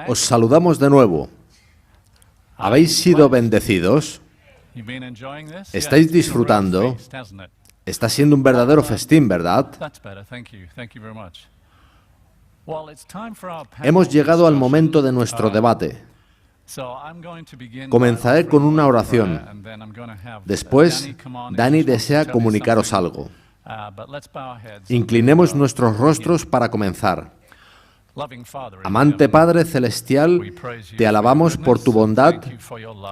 Os saludamos de nuevo. ¿Habéis sido bendecidos? ¿Estáis disfrutando? Está siendo un verdadero festín, ¿verdad? Hemos llegado al momento de nuestro debate. Comenzaré con una oración. Después, Dani desea comunicaros algo. Inclinemos nuestros rostros para comenzar. Amante Padre Celestial, te alabamos por tu bondad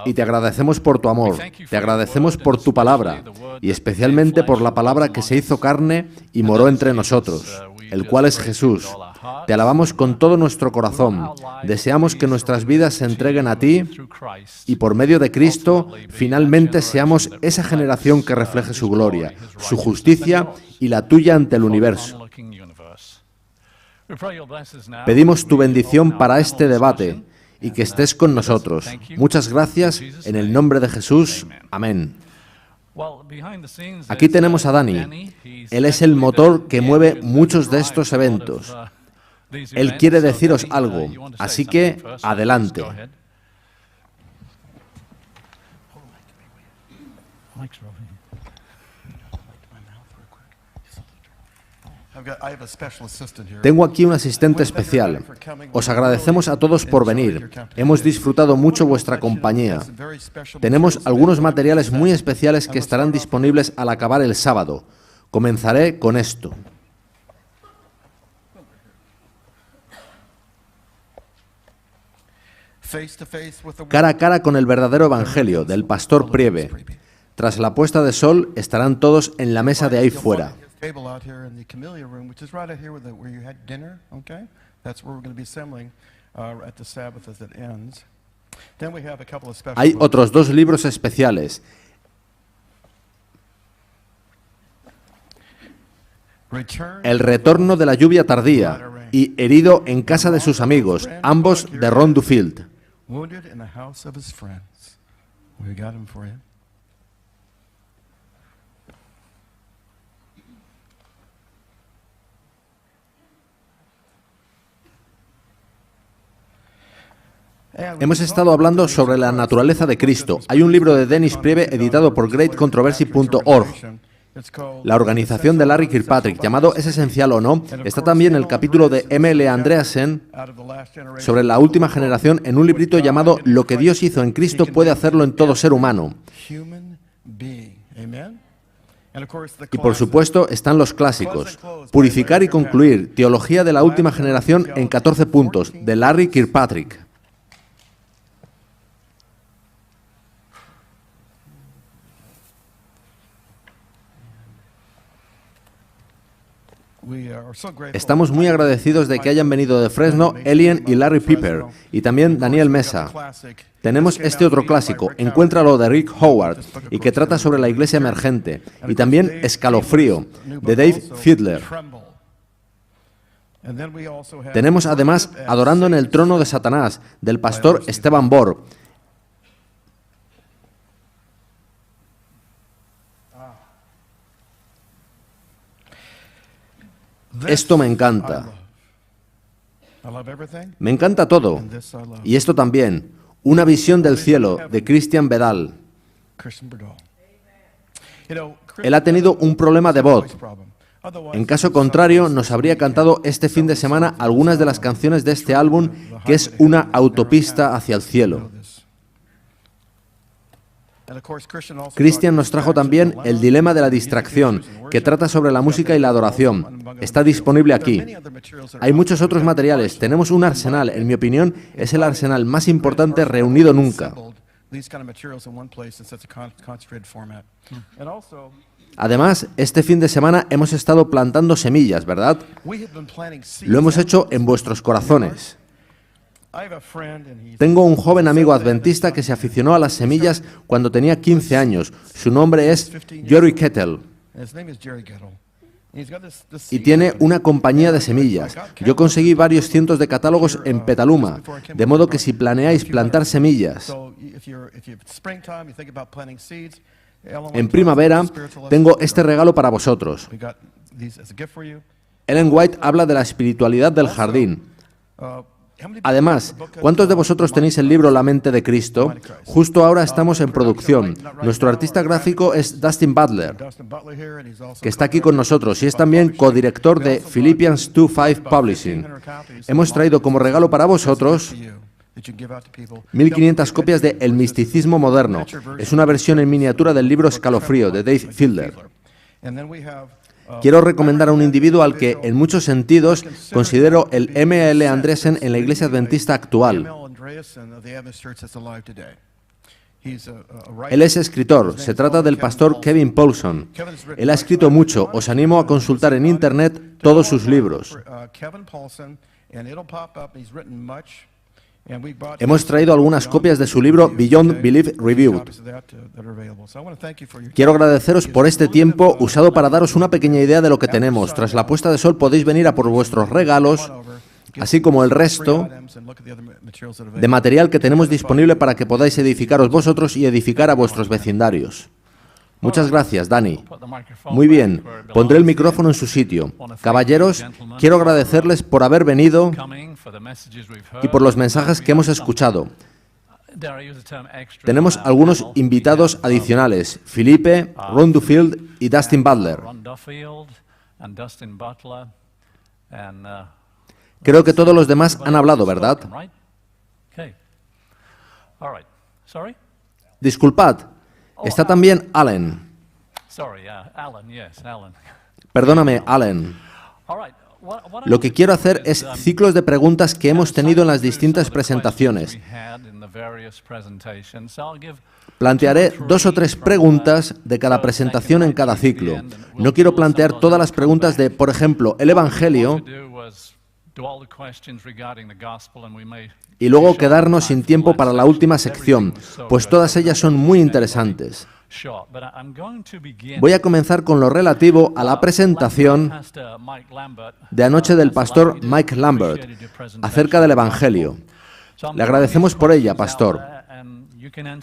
y te agradecemos por tu amor. Te agradecemos por tu palabra y especialmente por la palabra que se hizo carne y moró entre nosotros, el cual es Jesús. Te alabamos con todo nuestro corazón. Deseamos que nuestras vidas se entreguen a ti y por medio de Cristo finalmente seamos esa generación que refleje su gloria, su justicia y la tuya ante el universo. Pedimos tu bendición para este debate y que estés con nosotros. Muchas gracias en el nombre de Jesús. Amén. Aquí tenemos a Dani. Él es el motor que mueve muchos de estos eventos. Él quiere deciros algo, así que adelante. Tengo aquí un asistente especial. Os agradecemos a todos por venir. Hemos disfrutado mucho vuestra compañía. Tenemos algunos materiales muy especiales que estarán disponibles al acabar el sábado. Comenzaré con esto. Cara a cara con el verdadero evangelio del pastor Priebe. Tras la puesta de sol estarán todos en la mesa de ahí fuera. Hay otros dos libros especiales. El retorno de la lluvia tardía y Herido en casa de sus amigos, ambos de Ron Duffield. Hemos estado hablando sobre la naturaleza de Cristo. Hay un libro de Dennis Priebe editado por GreatControversy.org. La organización de Larry Kirkpatrick, llamado ¿Es esencial o no?, está también el capítulo de M.L. Andreasen sobre la última generación en un librito llamado Lo que Dios hizo en Cristo puede hacerlo en todo ser humano. Y por supuesto están los clásicos. Purificar y concluir, Teología de la última generación en 14 puntos, de Larry Kirkpatrick. Estamos muy agradecidos de que hayan venido de Fresno Elian y Larry Piper, y también Daniel Mesa. Tenemos este otro clásico, Encuéntralo, de Rick Howard, y que trata sobre la iglesia emergente, y también Escalofrío, de Dave Fiedler. Tenemos además Adorando en el trono de Satanás, del pastor Esteban Borg. Esto me encanta. Me encanta todo. Y esto también. Una visión del cielo, de Christian Bedal. Él ha tenido un problema de voz. En caso contrario, nos habría cantado este fin de semana algunas de las canciones de este álbum, que es una autopista hacia el cielo. Christian nos trajo también El dilema de la distracción, que trata sobre la música y la adoración. Está disponible aquí. Hay muchos otros materiales. Tenemos un arsenal. En mi opinión, es el arsenal más importante reunido nunca. Además, este fin de semana hemos estado plantando semillas, ¿verdad? Lo hemos hecho en vuestros corazones. Tengo un joven amigo adventista que se aficionó a las semillas cuando tenía 15 años. Su nombre es Jerry Kettle. Y tiene una compañía de semillas. Yo conseguí varios cientos de catálogos en Petaluma, de modo que si planeáis plantar semillas en primavera, tengo este regalo para vosotros. Ellen White habla de la espiritualidad del jardín. Además, ¿cuántos de vosotros tenéis el libro La mente de Cristo? Justo ahora estamos en producción. Nuestro artista gráfico es Dustin Butler, que está aquí con nosotros y es también codirector de Philippians 2:5 Publishing. Hemos traído como regalo para vosotros 1.500 copias de El misticismo moderno. Es una versión en miniatura del libro Escalofrío, de Dave Fielder. Quiero recomendar a un individuo al que, en muchos sentidos, considero el M.L. Andresen en la Iglesia Adventista actual. Él es escritor. Se trata del pastor Kevin Paulson. Él ha escrito mucho. Os animo a consultar en Internet todos sus libros. Hemos traído algunas copias de su libro Beyond Belief Reviewed. Quiero agradeceros por este tiempo usado para daros una pequeña idea de lo que tenemos. Tras la puesta de sol podéis venir a por vuestros regalos, así como el resto de material que tenemos disponible para que podáis edificaros vosotros y edificar a vuestros vecindarios. Muchas gracias, Dani. Muy bien, pondré el micrófono en su sitio. Caballeros, quiero agradecerles por haber venido y por los mensajes que hemos escuchado. Tenemos algunos invitados adicionales, Felipe, Ron Duffield y Dustin Butler. Creo que todos los demás han hablado, ¿verdad? Disculpad. Está también Allen. Perdóname, Allen. Lo que quiero hacer es ciclos de preguntas que hemos tenido en las distintas presentaciones. Plantearé 2 o 3 preguntas de cada presentación en cada ciclo. No quiero plantear todas las preguntas de, por ejemplo, el Evangelio, y luego quedarnos sin tiempo para la última sección, pues todas ellas son muy interesantes. Voy a comenzar con lo relativo a la presentación de anoche del pastor Mike Lambert acerca del Evangelio. Le agradecemos por ella, pastor.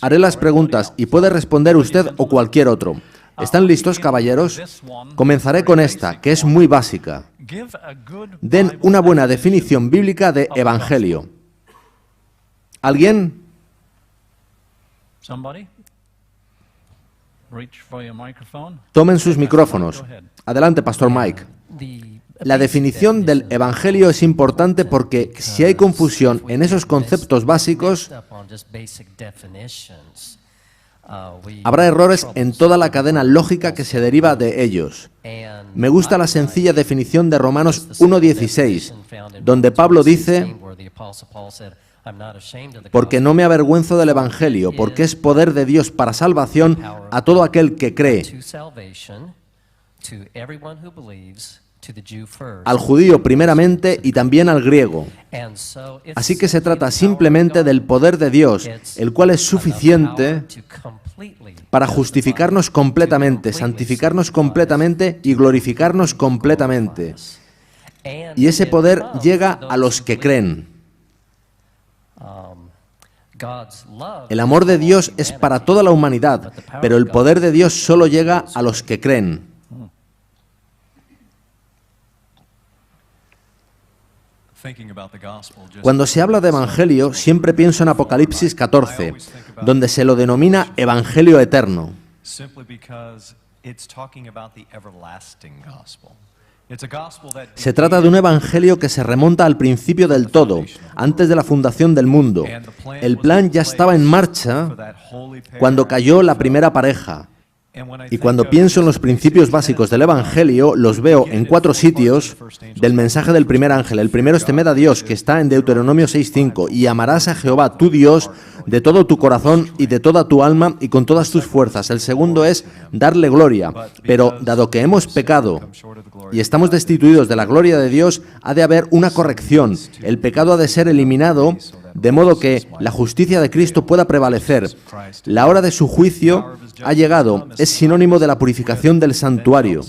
Haré las preguntas y puede responder usted o cualquier otro. ¿Están listos, caballeros? Comenzaré con esta, que es muy básica. Den una buena definición bíblica de Evangelio. ¿Alguien? Tomen sus micrófonos. Adelante, pastor Mike. La definición del Evangelio es importante porque si hay confusión en esos conceptos básicos, habrá errores en toda la cadena lógica que se deriva de ellos. Me gusta la sencilla definición de Romanos 1:16, donde Pablo dice: porque no me avergüenzo del Evangelio, porque es poder de Dios para salvación a todo aquel que cree, al judío primeramente y también al griego. Así que se trata simplemente del poder de Dios, el cual es suficiente para justificarnos completamente, santificarnos completamente y glorificarnos completamente. Y ese poder llega a los que creen. El amor de Dios es para toda la humanidad, pero el poder de Dios solo llega a los que creen. Cuando se habla de Evangelio, siempre pienso en Apocalipsis 14, donde se lo denomina Evangelio eterno. Se trata de un evangelio que se remonta al principio del todo, antes de la fundación del mundo. El plan ya estaba en marcha cuando cayó la primera pareja. Y cuando pienso en los principios básicos del Evangelio, los veo en 4 sitios del mensaje del primer ángel. El primero es temed a Dios, que está en Deuteronomio 6:5, y amarás a Jehová, tu Dios, de todo tu corazón y de toda tu alma y con todas tus fuerzas. El segundo es darle gloria. Pero dado que hemos pecado y estamos destituidos de la gloria de Dios, ha de haber una corrección. El pecado ha de ser eliminado, de modo que la justicia de Cristo pueda prevalecer. La hora de su juicio ha llegado, es sinónimo de la purificación del santuario.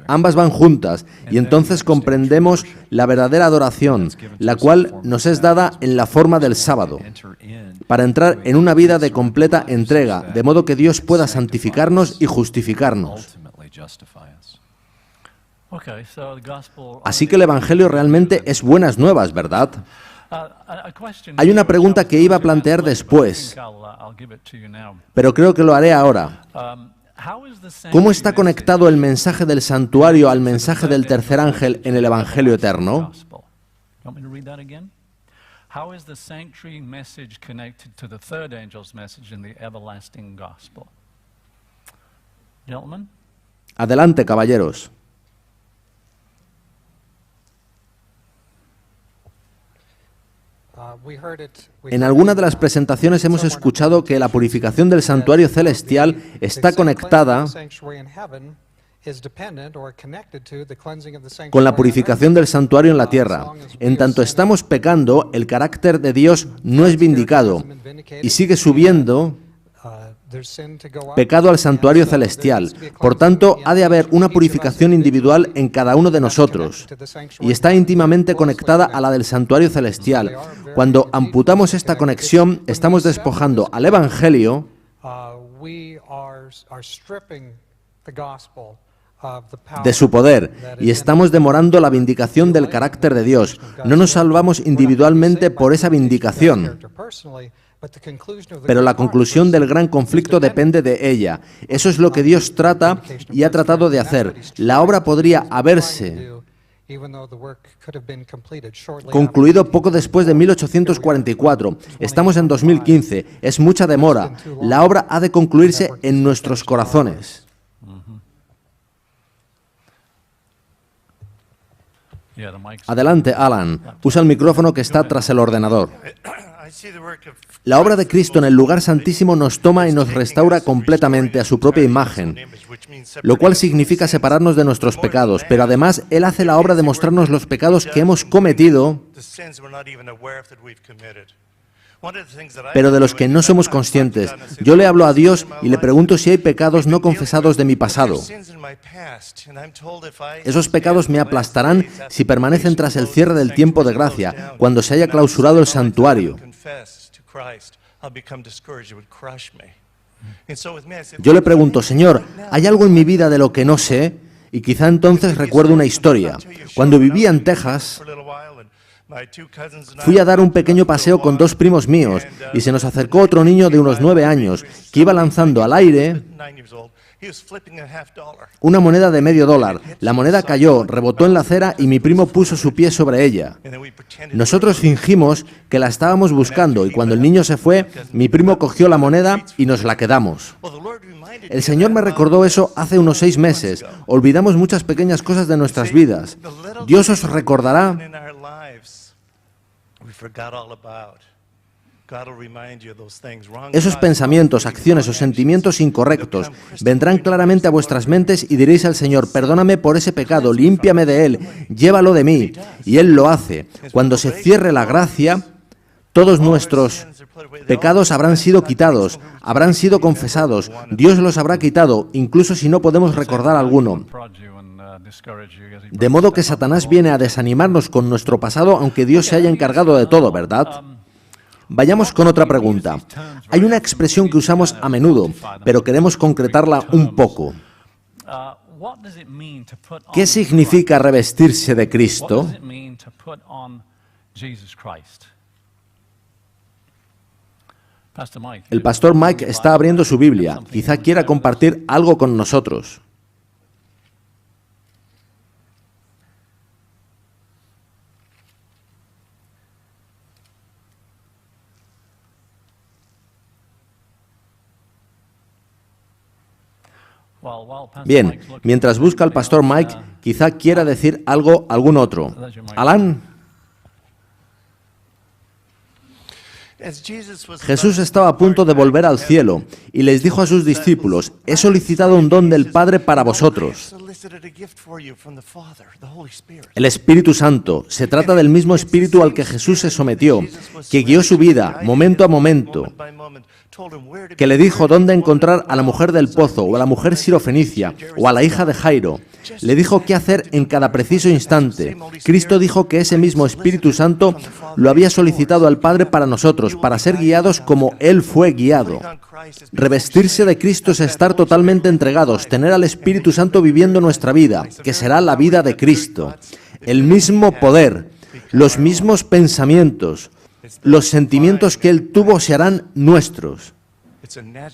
Ambas van juntas y entonces comprendemos la verdadera adoración, la cual nos es dada en la forma del sábado, para entrar en una vida de completa entrega, de modo que Dios pueda santificarnos y justificarnos. Así que el Evangelio realmente es buenas nuevas, ¿verdad? Hay una pregunta que iba a plantear después, pero creo que lo haré ahora. ¿Cómo está conectado el mensaje del santuario al mensaje del tercer ángel en el Evangelio eterno? Adelante, caballeros. En alguna de las presentaciones hemos escuchado que la purificación del santuario celestial está conectada con la purificación del santuario en la tierra. En tanto estamos pecando, el carácter de Dios no es vindicado y sigue subiendo pecado al santuario celestial. Por tanto, ha de haber una purificación individual en cada uno de nosotros y está íntimamente conectada a la del santuario celestial. Cuando amputamos esta conexión, estamos despojando al Evangelio de su poder y estamos demorando la vindicación del carácter de Dios. No nos salvamos individualmente por esa vindicación, pero la conclusión del gran conflicto depende de ella. Eso es lo que Dios trata y ha tratado de hacer. La obra podría haberse concluido poco después de 1844. Estamos en 2015. Es mucha demora. La obra ha de concluirse en nuestros corazones. Adelante, Alan. Usa el micrófono que está tras el ordenador. La obra de Cristo en el lugar santísimo nos toma y nos restaura completamente a su propia imagen, lo cual significa separarnos de nuestros pecados, pero además Él hace la obra de mostrarnos los pecados que hemos cometido, pero de los que no somos conscientes. Yo le hablo a Dios y le pregunto si hay pecados no confesados de mi pasado. Esos pecados me aplastarán si permanecen tras el cierre del tiempo de gracia, cuando se haya clausurado el santuario. Yo le pregunto, Señor, ¿hay algo en mi vida de lo que no sé? Y quizá entonces recuerdo una historia. Cuando vivía en Texas, fui a dar un pequeño paseo con dos primos míos y se nos acercó otro niño de unos 9 años que iba lanzando al aire una moneda de $0,5. La moneda cayó, rebotó en la acera y mi primo puso su pie sobre ella. Nosotros fingimos que la estábamos buscando y cuando el niño se fue, mi primo cogió la moneda y nos la quedamos. El Señor me recordó eso hace unos 6 meses. Olvidamos muchas pequeñas cosas de nuestras vidas. Dios os recordará. Esos pensamientos, acciones o sentimientos incorrectos vendrán claramente a vuestras mentes y diréis al Señor, perdóname por ese pecado, límpiame de él, llévalo de mí. Y Él lo hace. Cuando se cierre la gracia, todos nuestros pecados habrán sido quitados, habrán sido confesados. Dios los habrá quitado, incluso si no podemos recordar alguno. De modo que Satanás viene a desanimarnos con nuestro pasado, aunque Dios se haya encargado de todo, ¿verdad? Vayamos con otra pregunta. Hay una expresión que usamos a menudo, pero queremos concretarla un poco. ¿Qué significa revestirse de Cristo? El pastor Mike está abriendo su Biblia. Quizá quiera compartir algo con nosotros. Bien, mientras busca al pastor Mike, quizá quiera decir algo algún otro. Alan. Jesús estaba a punto de volver al cielo y les dijo a sus discípulos, he solicitado un don del Padre para vosotros. El Espíritu Santo. Se trata del mismo Espíritu al que Jesús se sometió, que guió su vida, momento a momento, que le dijo dónde encontrar a la mujer del pozo, o a la mujer sirofenicia, o a la hija de Jairo. Le dijo qué hacer en cada preciso instante. Cristo dijo que ese mismo Espíritu Santo lo había solicitado al Padre para nosotros, para ser guiados como Él fue guiado. Revestirse de Cristo es estar totalmente entregados, tener al Espíritu Santo viviendo nuestra vida, que será la vida de Cristo. El mismo poder, los mismos pensamientos, los sentimientos que Él tuvo se harán nuestros.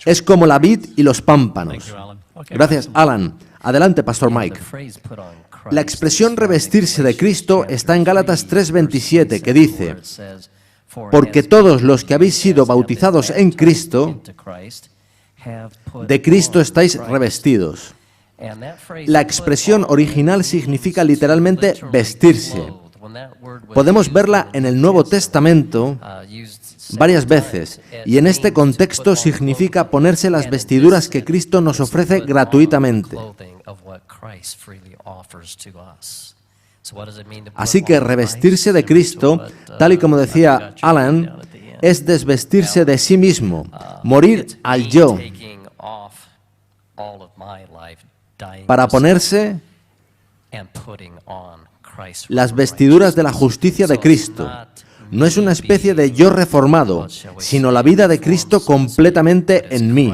Es como la vid y los pámpanos. Gracias, Alan. Adelante, Pastor Mike. La expresión revestirse de Cristo está en Gálatas 3:27, que dice: porque todos los que habéis sido bautizados en Cristo, de Cristo estáis revestidos. La expresión original significa literalmente vestirse. Podemos verla en el Nuevo Testamento varias veces, y en este contexto significa ponerse las vestiduras que Cristo nos ofrece gratuitamente. Así que revestirse de Cristo, tal y como decía Alan, es desvestirse de sí mismo, morir al yo, para ponerse las vestiduras de la justicia de Cristo. No es una especie de yo reformado, sino la vida de Cristo completamente en mí.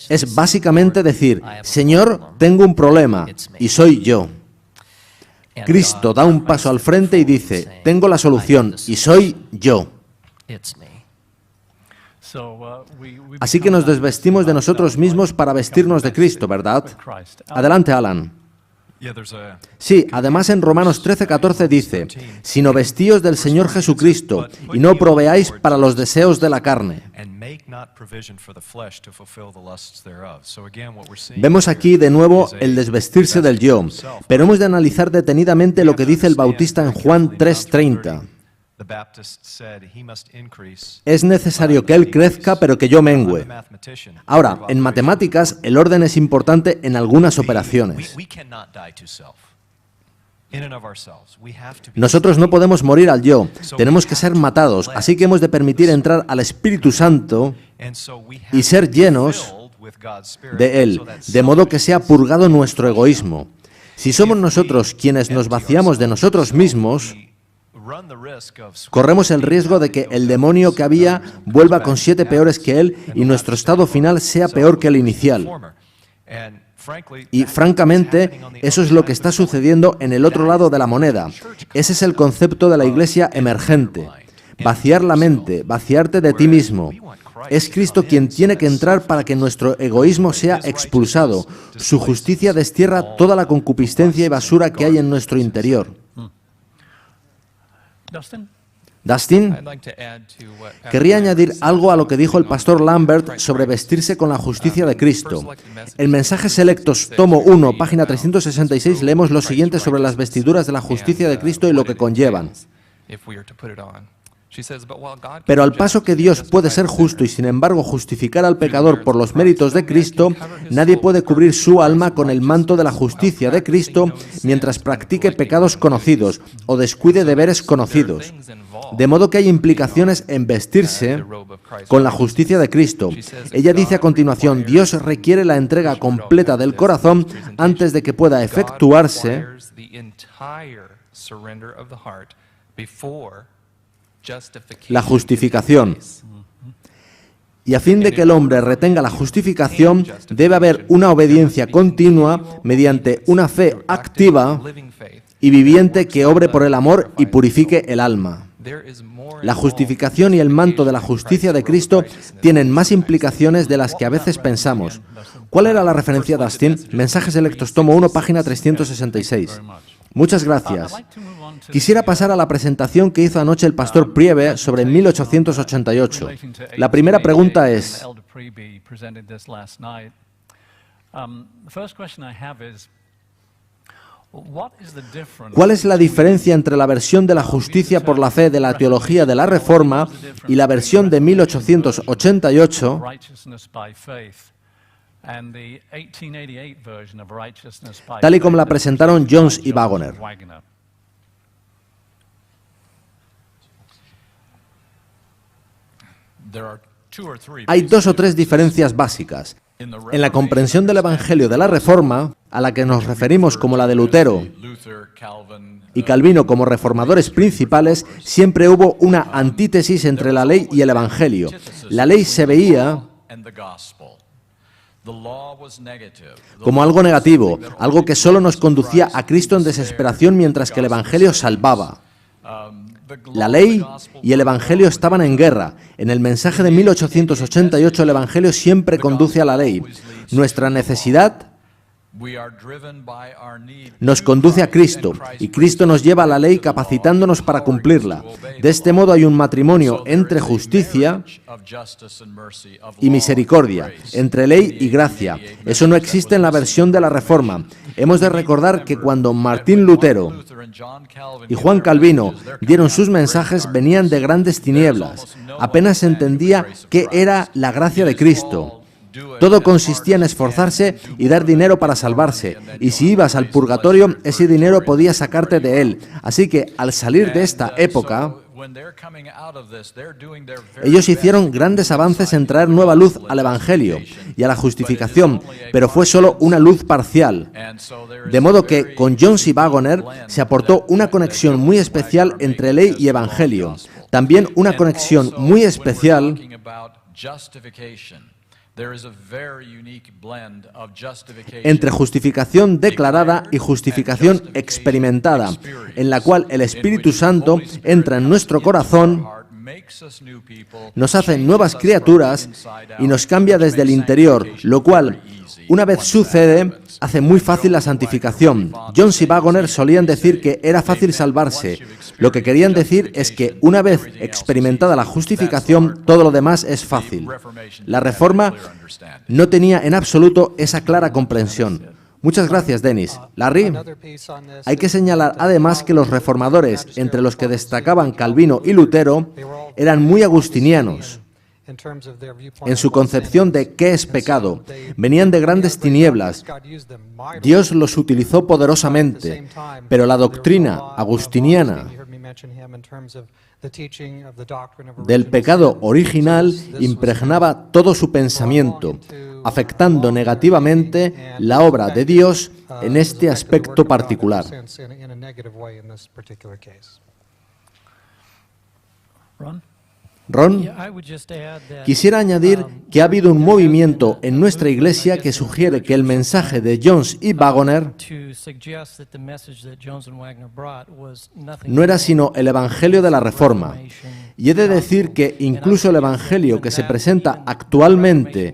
Es básicamente decir: Señor, tengo un problema, y soy yo. Cristo da un paso al frente y dice: tengo la solución, y soy yo. Así que nos desvestimos de nosotros mismos para vestirnos de Cristo, ¿verdad? Adelante, Alan. Sí, además en Romanos 13:14 dice: sino vestíos del Señor Jesucristo, y no proveáis para los deseos de la carne. Vemos aquí de nuevo el desvestirse del yo, pero hemos de analizar detenidamente lo que dice el Bautista en Juan 3:30. Es necesario que Él crezca, pero que yo mengüe. Ahora, en matemáticas, el orden es importante en algunas operaciones. Nosotros no podemos morir al yo, tenemos que ser matados, así que hemos de permitir entrar al Espíritu Santo y ser llenos de Él, de modo que sea purgado nuestro egoísmo. Si somos nosotros quienes nos vaciamos de nosotros mismos, corremos el riesgo de que el demonio que había vuelva con 7 peores que él y nuestro estado final sea peor que el inicial. Y francamente, eso es lo que está sucediendo en el otro lado de la moneda. Ese es el concepto de la iglesia emergente. Vaciar la mente, vaciarte de ti mismo. Es Cristo quien tiene que entrar para que nuestro egoísmo sea expulsado. Su justicia destierra toda la concupiscencia y basura que hay en nuestro interior. Dustin, querría añadir algo a lo que dijo el pastor Lambert sobre vestirse con la justicia de Cristo. En Mensajes Selectos, tomo 1, página 366, leemos lo siguiente sobre las vestiduras de la justicia de Cristo y lo que conllevan. Pero al paso que Dios puede ser justo y sin embargo justificar al pecador por los méritos de Cristo, nadie puede cubrir su alma con el manto de la justicia de Cristo mientras practique pecados conocidos o descuide deberes conocidos. De modo que hay implicaciones en vestirse con la justicia de Cristo. Ella dice a continuación: Dios requiere la entrega completa del corazón antes de que pueda efectuarse la justificación. Y a fin de que el hombre retenga la justificación, debe haber una obediencia continua mediante una fe activa y viviente que obre por el amor y purifique el alma. La justificación y el manto de la justicia de Cristo tienen más implicaciones de las que a veces pensamos. ¿Cuál era la referencia, Dustin? Mensajes Selectos, tomo 1, página 366. Muchas gracias. Quisiera pasar a la presentación que hizo anoche el pastor Priebe sobre 1888. La primera pregunta es: ¿cuál es la diferencia entre la versión de la justicia por la fe de la teología de la Reforma y la versión de 1888? Tal y como la presentaron Jones y Wagoner. Hay 2 o 3 diferencias básicas. En la comprensión del Evangelio de la Reforma, a la que nos referimos como la de Lutero y Calvino como reformadores principales, siempre hubo una antítesis entre la ley y el Evangelio. La ley se veía como algo negativo, algo que solo nos conducía a Cristo en desesperación, mientras que el Evangelio salvaba. La ley y el Evangelio estaban en guerra. En el mensaje de 1888 el Evangelio siempre conduce a la ley. Nuestra necesidad nos conduce a Cristo y Cristo nos lleva a la ley capacitándonos para cumplirla. De este modo hay un matrimonio entre justicia y misericordia, entre ley y gracia. Eso no existe en la versión de la Reforma. Hemos de recordar que cuando Martín Lutero y Juan Calvino dieron sus mensajes, venían de grandes tinieblas. Apenas se entendía qué era la gracia de Cristo. Todo consistía en esforzarse y dar dinero para salvarse, y si ibas al purgatorio, ese dinero podía sacarte de él. Así que, al salir de esta época, ellos hicieron grandes avances en traer nueva luz al Evangelio y a la justificación, pero fue solo una luz parcial. De modo que, con Jones y Waggoner, se aportó una conexión muy especial entre ley y Evangelio. También una conexión muy especial entre justificación declarada y justificación experimentada, en la cual el Espíritu Santo entra en nuestro corazón, nos hace nuevas criaturas y nos cambia desde el interior, lo cual, una vez sucede, hace muy fácil la santificación. Jones y Waggoner solían decir que era fácil salvarse. Lo que querían decir es que una vez experimentada la justificación, todo lo demás es fácil. La Reforma no tenía en absoluto esa clara comprensión. Muchas gracias, Dennis. Larry, hay que señalar además que los reformadores, entre los que destacaban Calvino y Lutero, eran muy agustinianos en su concepción de qué es pecado. Venían de grandes tinieblas. Dios los utilizó poderosamente, pero la doctrina agustiniana del pecado original impregnaba todo su pensamiento, afectando negativamente la obra de Dios en este aspecto particular. Ron, quisiera añadir que ha habido un movimiento en nuestra Iglesia que sugiere que el mensaje de Jones y Waggoner no era sino el Evangelio de la Reforma. Y he de decir que incluso el Evangelio que se presenta actualmente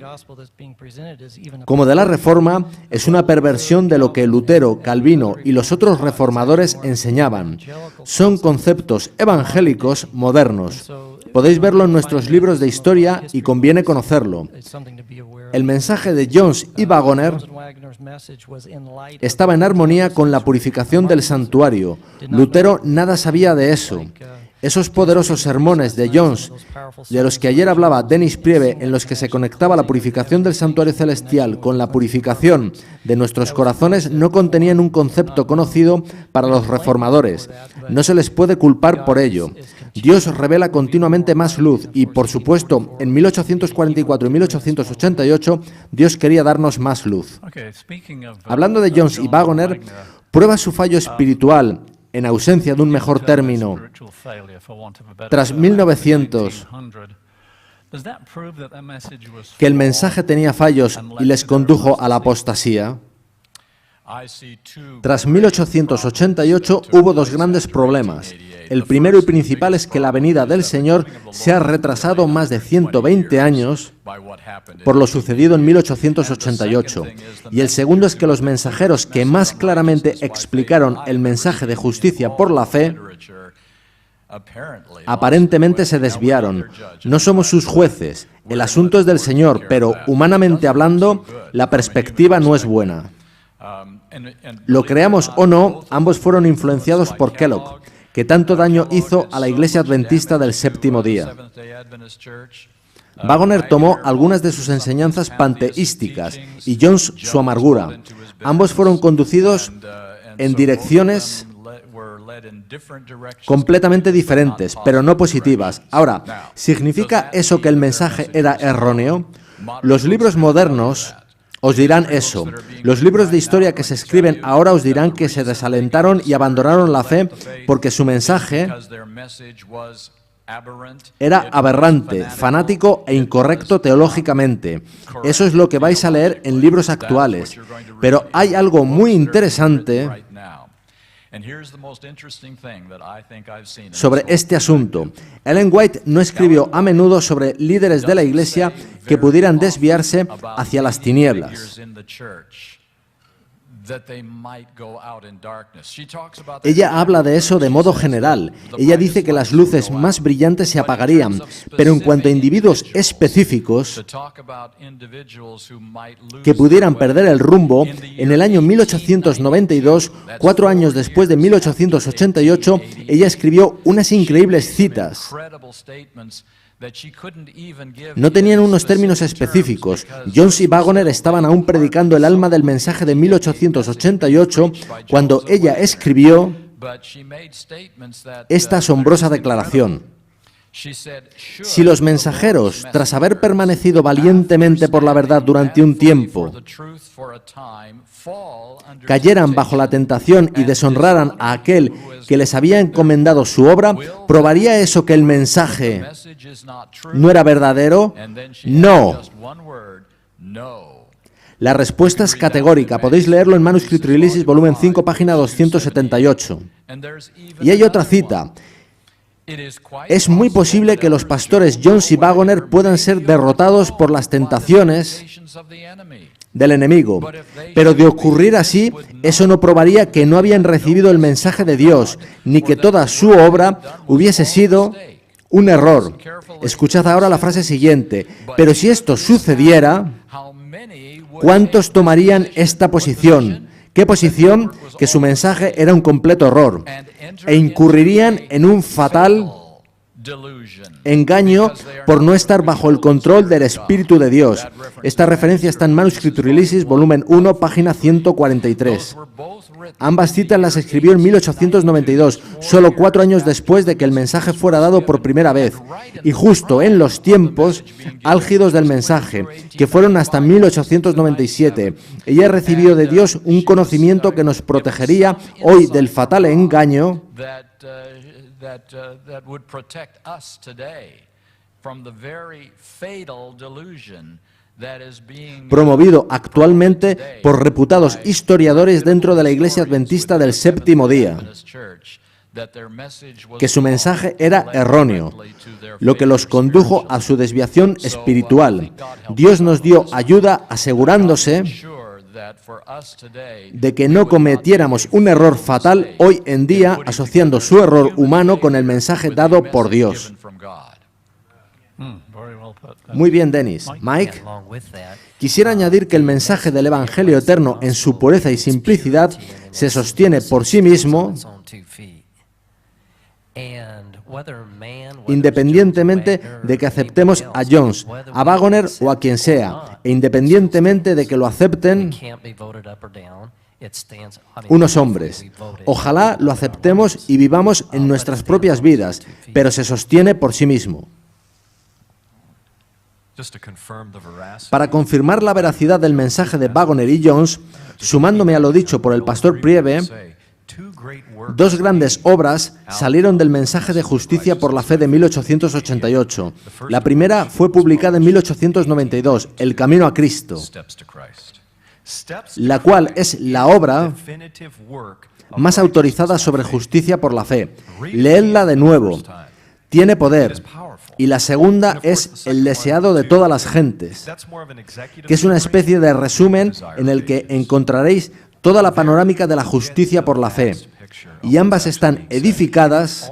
como de la Reforma es una perversión de lo que Lutero, Calvino y los otros reformadores enseñaban. Son conceptos evangélicos modernos. Podéis verlo en nuestros libros de historia y conviene conocerlo. El mensaje de Jones y Waggoner estaba en armonía con la purificación del santuario. Lutero nada sabía de eso. Esos poderosos sermones de Jones, de los que ayer hablaba Dennis Priebe, en los que se conectaba la purificación del santuario celestial con la purificación de nuestros corazones, no contenían un concepto conocido para los reformadores. No se les puede culpar por ello. Dios revela continuamente más luz y, por supuesto, en 1844 y 1888, Dios quería darnos más luz. Hablando de Jones y Waggoner, prueba su fallo espiritual, en ausencia de un mejor término, tras 1900, que el mensaje tenía fallos y les condujo a la apostasía. Tras 1888 hubo dos grandes problemas. El primero y principal es que la venida del Señor se ha retrasado más de 120 años por lo sucedido en 1888. Y el segundo es que los mensajeros que más claramente explicaron el mensaje de justicia por la fe aparentemente se desviaron. No somos sus jueces. El asunto es del Señor, pero humanamente hablando, la perspectiva no es buena. Lo creamos o no, ambos fueron influenciados por Kellogg, que tanto daño hizo a la Iglesia Adventista del Séptimo Día. Waggoner tomó algunas de sus enseñanzas panteísticas y Jones su amargura. Ambos fueron conducidos en direcciones completamente diferentes, pero no positivas. Ahora, ¿significa eso que el mensaje era erróneo? Los libros modernos os dirán eso. Los libros de historia que se escriben ahora os dirán que se desalentaron y abandonaron la fe porque su mensaje era aberrante, fanático e incorrecto teológicamente. Eso es lo que vais a leer en libros actuales. Pero hay algo muy interesante sobre este asunto. Ellen White no escribió a menudo sobre líderes de la Iglesia que pudieran desviarse hacia las tinieblas. Ella habla de eso de modo general. Ella dice que las luces más brillantes se apagarían, pero en cuanto a individuos específicos que pudieran perder el rumbo, en el año 1892, 4 años después de 1888, ella escribió unas increíbles citas. No tenían unos términos específicos. Jones y Waggoner estaban aún predicando el alma del mensaje de 1888 cuando ella escribió esta asombrosa declaración. Si los mensajeros, tras haber permanecido valientemente por la verdad durante un tiempo, cayeran bajo la tentación y deshonraran a aquel que les había encomendado su obra, ¿probaría eso que el mensaje no era verdadero? No. La respuesta es categórica. Podéis leerlo en Manuscript Releases, volumen 5, página 278. Y hay otra cita. Es muy posible que los pastores Jones y Waggoner puedan ser derrotados por las tentaciones del enemigo, pero de ocurrir así, eso no probaría que no habían recibido el mensaje de Dios, ni que toda su obra hubiese sido un error. Escuchad ahora la frase siguiente. Pero si esto sucediera, ¿cuántos tomarían esta posición? ¿Qué posición? Que su mensaje era un completo error, e incurrirían en un fatal engaño por no estar bajo el control del Espíritu de Dios. Esta referencia está en Manuscript Releases, volumen 1, página 143. Ambas citas las escribió en 1892, solo 4 años después de que el mensaje fuera dado por primera vez, y justo en los tiempos álgidos del mensaje, que fueron hasta 1897. Ella recibió de Dios un conocimiento que nos protegería hoy del fatal engaño that would protect us today from the very fatal delusion that is being promovido actualmente por reputados historiadores dentro de la Iglesia Adventista del Séptimo Día, que su mensaje era erróneo, lo que los condujo a su desviación espiritual. Dios nos dio ayuda asegurándose de que no cometiéramos un error fatal hoy en día asociando su error humano con el mensaje dado por Dios. Muy bien, Dennis. Mike, quisiera añadir que el mensaje del Evangelio eterno en su pureza y simplicidad se sostiene por sí mismo independientemente de que aceptemos a Jones, a Waggoner o a quien sea, e independientemente de que lo acepten unos hombres. Ojalá lo aceptemos y vivamos en nuestras propias vidas, pero se sostiene por sí mismo. Para confirmar la veracidad del mensaje de Waggoner y Jones, sumándome a lo dicho por el pastor Priebe, 2 grandes obras salieron del mensaje de justicia por la fe de 1888. La primera fue publicada en 1892, El Camino a Cristo, la cual es la obra más autorizada sobre justicia por la fe. Leedla de nuevo. Tiene poder. Y la segunda es El deseado de todas las gentes, que es una especie de resumen en el que encontraréis toda la panorámica de la justicia por la fe, y ambas están edificadas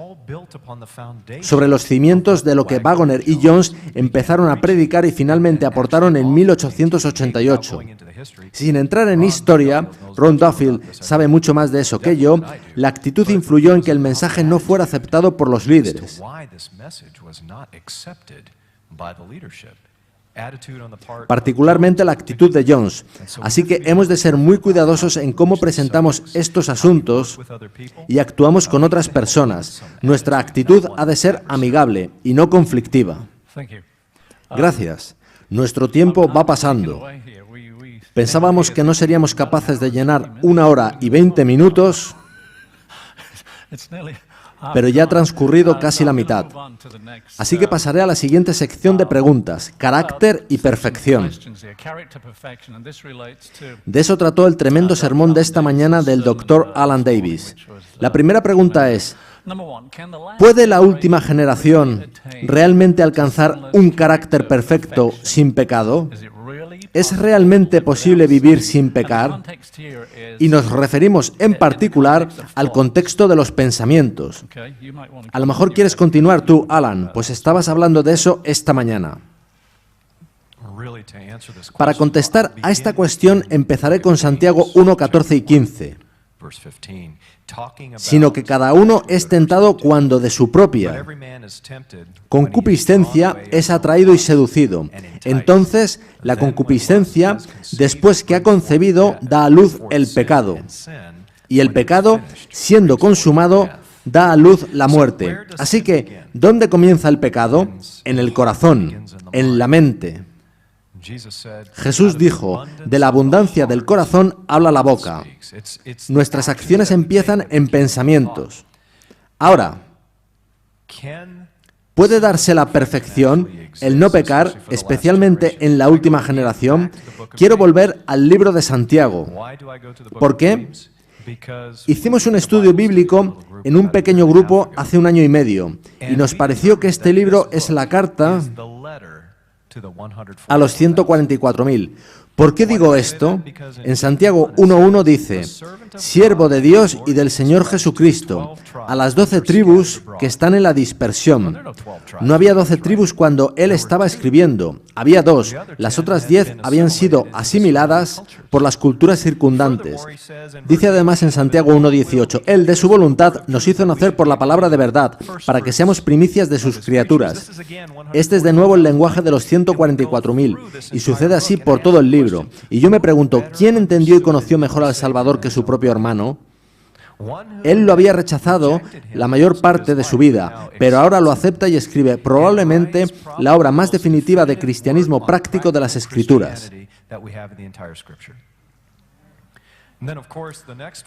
sobre los cimientos de lo que Waggoner y Jones empezaron a predicar y finalmente aportaron en 1888. Sin entrar en historia, Ron Duffield sabe mucho más de eso que yo, la actitud influyó en que el mensaje no fuera aceptado por los líderes. particularmente la actitud de Jones. Así que hemos de ser muy cuidadosos en cómo presentamos estos asuntos y actuamos con otras personas. Nuestra actitud ha de ser amigable y no conflictiva. Gracias. Nuestro tiempo va pasando. Pensábamos que no seríamos capaces de llenar 1 hora y 20 minutos, pero ya ha transcurrido casi la mitad. Así que pasaré a la siguiente sección de preguntas, carácter y perfección. De eso trató el tremendo sermón de esta mañana del Dr. Alan Davis. La primera pregunta es, ¿puede la última generación realmente alcanzar un carácter perfecto sin pecado? ¿Es realmente posible vivir sin pecar? Y nos referimos en particular al contexto de los pensamientos. A lo mejor quieres continuar tú, Alan, pues estabas hablando de eso esta mañana. Para contestar a esta cuestión empezaré con Santiago 1, 14 y 15. Sino que cada uno es tentado cuando de su propia concupiscencia es atraído y seducido. Entonces, la concupiscencia, después que ha concebido, da a luz el pecado. Y el pecado, siendo consumado, da a luz la muerte. Así que, ¿dónde comienza el pecado? En el corazón, en la mente. Jesús dijo, de la abundancia del corazón habla la boca. Nuestras acciones empiezan en pensamientos. Ahora, ¿puede darse la perfección, el no pecar, especialmente en la última generación? Quiero volver al libro de Santiago. ¿Por qué? Hicimos un estudio bíblico en un pequeño grupo hace 1 año y medio y nos pareció que este libro es la carta a los 144.000. ¿Por qué digo esto? En Santiago 1.1 dice, siervo de Dios y del Señor Jesucristo, a las 12 tribus que están en la dispersión. No había 12 tribus cuando él estaba escribiendo, había 2. Las otras 10 habían sido asimiladas por las culturas circundantes. Dice además en Santiago 1.18, él de su voluntad nos hizo nacer por la palabra de verdad, para que seamos primicias de sus criaturas. Este es de nuevo el lenguaje de los 144.000, y sucede así por todo el libro. Y yo me pregunto, ¿quién entendió y conoció mejor al Salvador que su propio hermano? Él lo había rechazado la mayor parte de su vida, pero ahora lo acepta y escribe probablemente la obra más definitiva de cristianismo práctico de las Escrituras.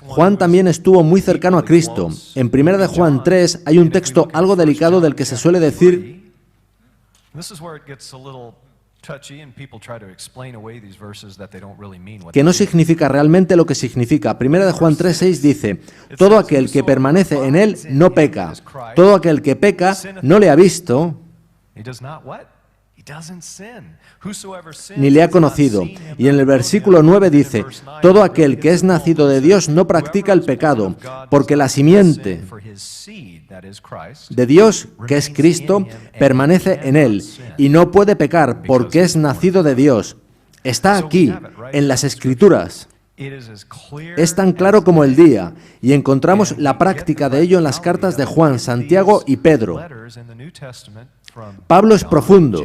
Juan también estuvo muy cercano a Cristo. En 1 de Juan 3 hay un texto algo delicado del que se suele decir que no significa realmente lo que significa. 1 de Juan 3:6 dice, todo aquel que permanece en él no peca. Todo aquel que peca no le ha visto ni le ha conocido. Y en el versículo 9 dice, todo aquel que es nacido de Dios no practica el pecado, porque la simiente de Dios, que es Cristo, permanece en él, y no puede pecar, porque es nacido de Dios. Está aquí, en las Escrituras. Es tan claro como el día, y encontramos la práctica de ello en las cartas de Juan, Santiago y Pedro. Pablo es profundo.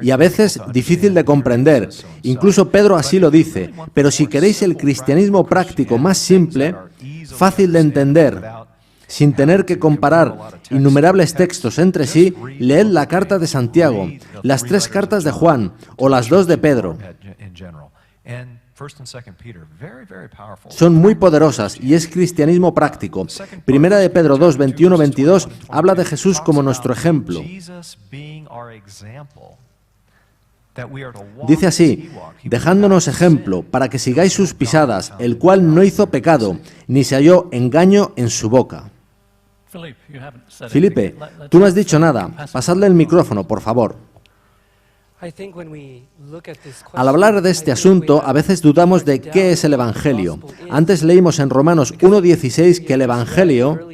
Y a veces difícil de comprender. Incluso Pedro así lo dice. Pero si queréis el cristianismo práctico más simple, fácil de entender, sin tener que comparar innumerables textos entre sí, leed la carta de Santiago, las 3 cartas de Juan o las 2 de Pedro. Son muy poderosas y es cristianismo práctico. Primera de Pedro 2, 21, 22 habla de Jesús como nuestro ejemplo. Dice así, dejándonos ejemplo para que sigáis sus pisadas, el cual no hizo pecado, ni se halló engaño en su boca. Felipe, tú no has dicho nada. Pasadle el micrófono, por favor. Al hablar de este asunto, a veces dudamos de qué es el Evangelio. Antes leímos en Romanos 1.16 que el Evangelio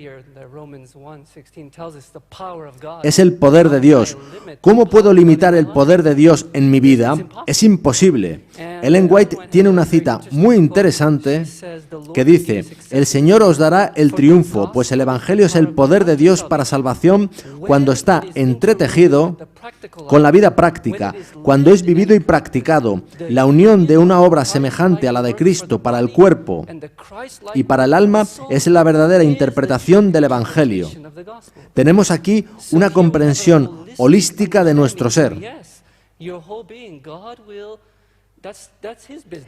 es el poder de Dios. ¿Cómo puedo limitar el poder de Dios en mi vida? Es imposible. Ellen White tiene una cita muy interesante que dice: el Señor os dará el triunfo, pues el Evangelio es el poder de Dios para salvación cuando está entretejido con la vida práctica, cuando es vivido y practicado. La unión de una obra semejante a la de Cristo para el cuerpo y para el alma es la verdadera interpretación del Evangelio. Tenemos aquí una comprensión holística de nuestro ser.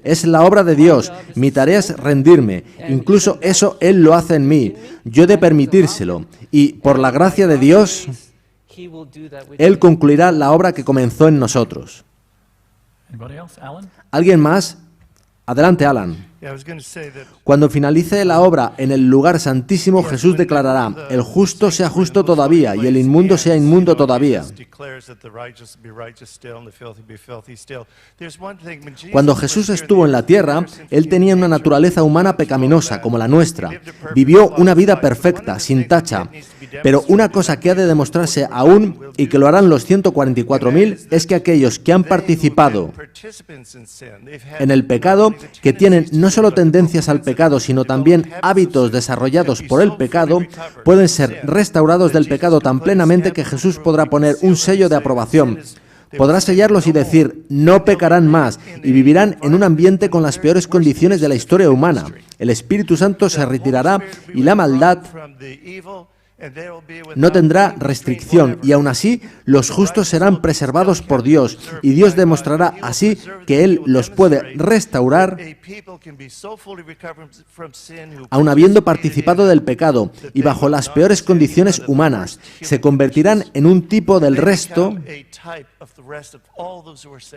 Es la obra de Dios. Mi tarea es rendirme. Incluso eso Él lo hace en mí. Yo he de permitírselo. Y por la gracia de Dios, Él concluirá la obra que comenzó en nosotros. ¿Alguien más? Adelante, Alan. Cuando finalice la obra en el lugar santísimo, Jesús declarará: el justo sea justo todavía y el inmundo sea inmundo todavía. Cuando Jesús estuvo en la tierra, Él tenía una naturaleza humana pecaminosa como la nuestra. Vivió una vida perfecta, sin tacha. Pero una cosa que ha de demostrarse aún, y que lo harán los 144.000, es que aquellos que han participado en el pecado, que tienen no solo tendencias al pecado, sino también hábitos desarrollados por el pecado, pueden ser restaurados del pecado tan plenamente que Jesús podrá poner un sello de aprobación. Podrá sellarlos y decir: no pecarán más, y vivirán en un ambiente con las peores condiciones de la historia humana. El Espíritu Santo se retirará y la maldad no tendrá restricción, y aún así los justos serán preservados por Dios, y Dios demostrará así que Él los puede restaurar aun habiendo participado del pecado y bajo las peores condiciones humanas. Se convertirán en un tipo del resto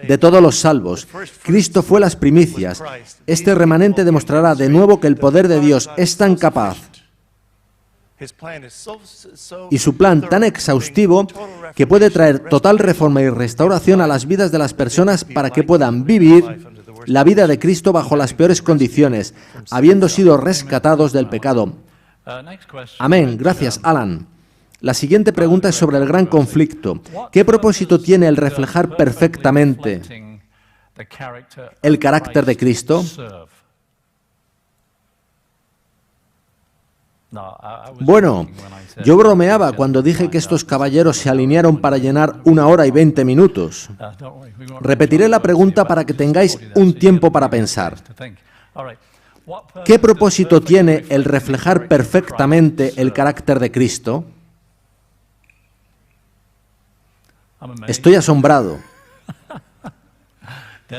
de todos los salvos. Cristo fue las primicias. Este remanente demostrará de nuevo que el poder de Dios es tan capaz y su plan tan exhaustivo que puede traer total reforma y restauración a las vidas de las personas para que puedan vivir la vida de Cristo bajo las peores condiciones, habiendo sido rescatados del pecado. Amén. Gracias, Alan. La siguiente pregunta es sobre el gran conflicto. ¿Qué propósito tiene el reflejar perfectamente el carácter de Cristo? Bueno, yo bromeaba cuando dije que estos caballeros se alinearon para llenar 1 hora y 20 minutos. Repetiré la pregunta para que tengáis un tiempo para pensar. ¿Qué propósito tiene el reflejar perfectamente el carácter de Cristo? Estoy asombrado.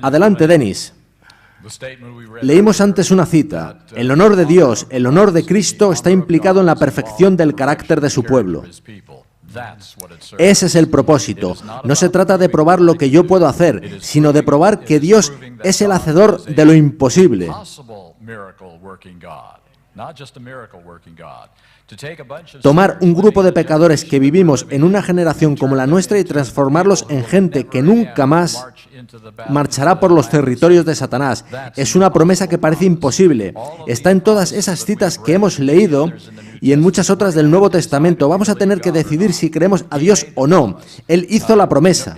Adelante, Denis. Leímos antes una cita: el honor de Dios, el honor de Cristo está implicado en la perfección del carácter de su pueblo. Ese es el propósito. No se trata de probar lo que yo puedo hacer, sino de probar que Dios es el hacedor de lo imposible. Tomar un grupo de pecadores que vivimos en una generación como la nuestra y transformarlos en gente que nunca más marchará por los territorios de Satanás. Es una promesa que parece imposible. Está en todas esas citas que hemos leído y en muchas otras del Nuevo Testamento. Vamos a tener que decidir si creemos a Dios o no. Él hizo la promesa.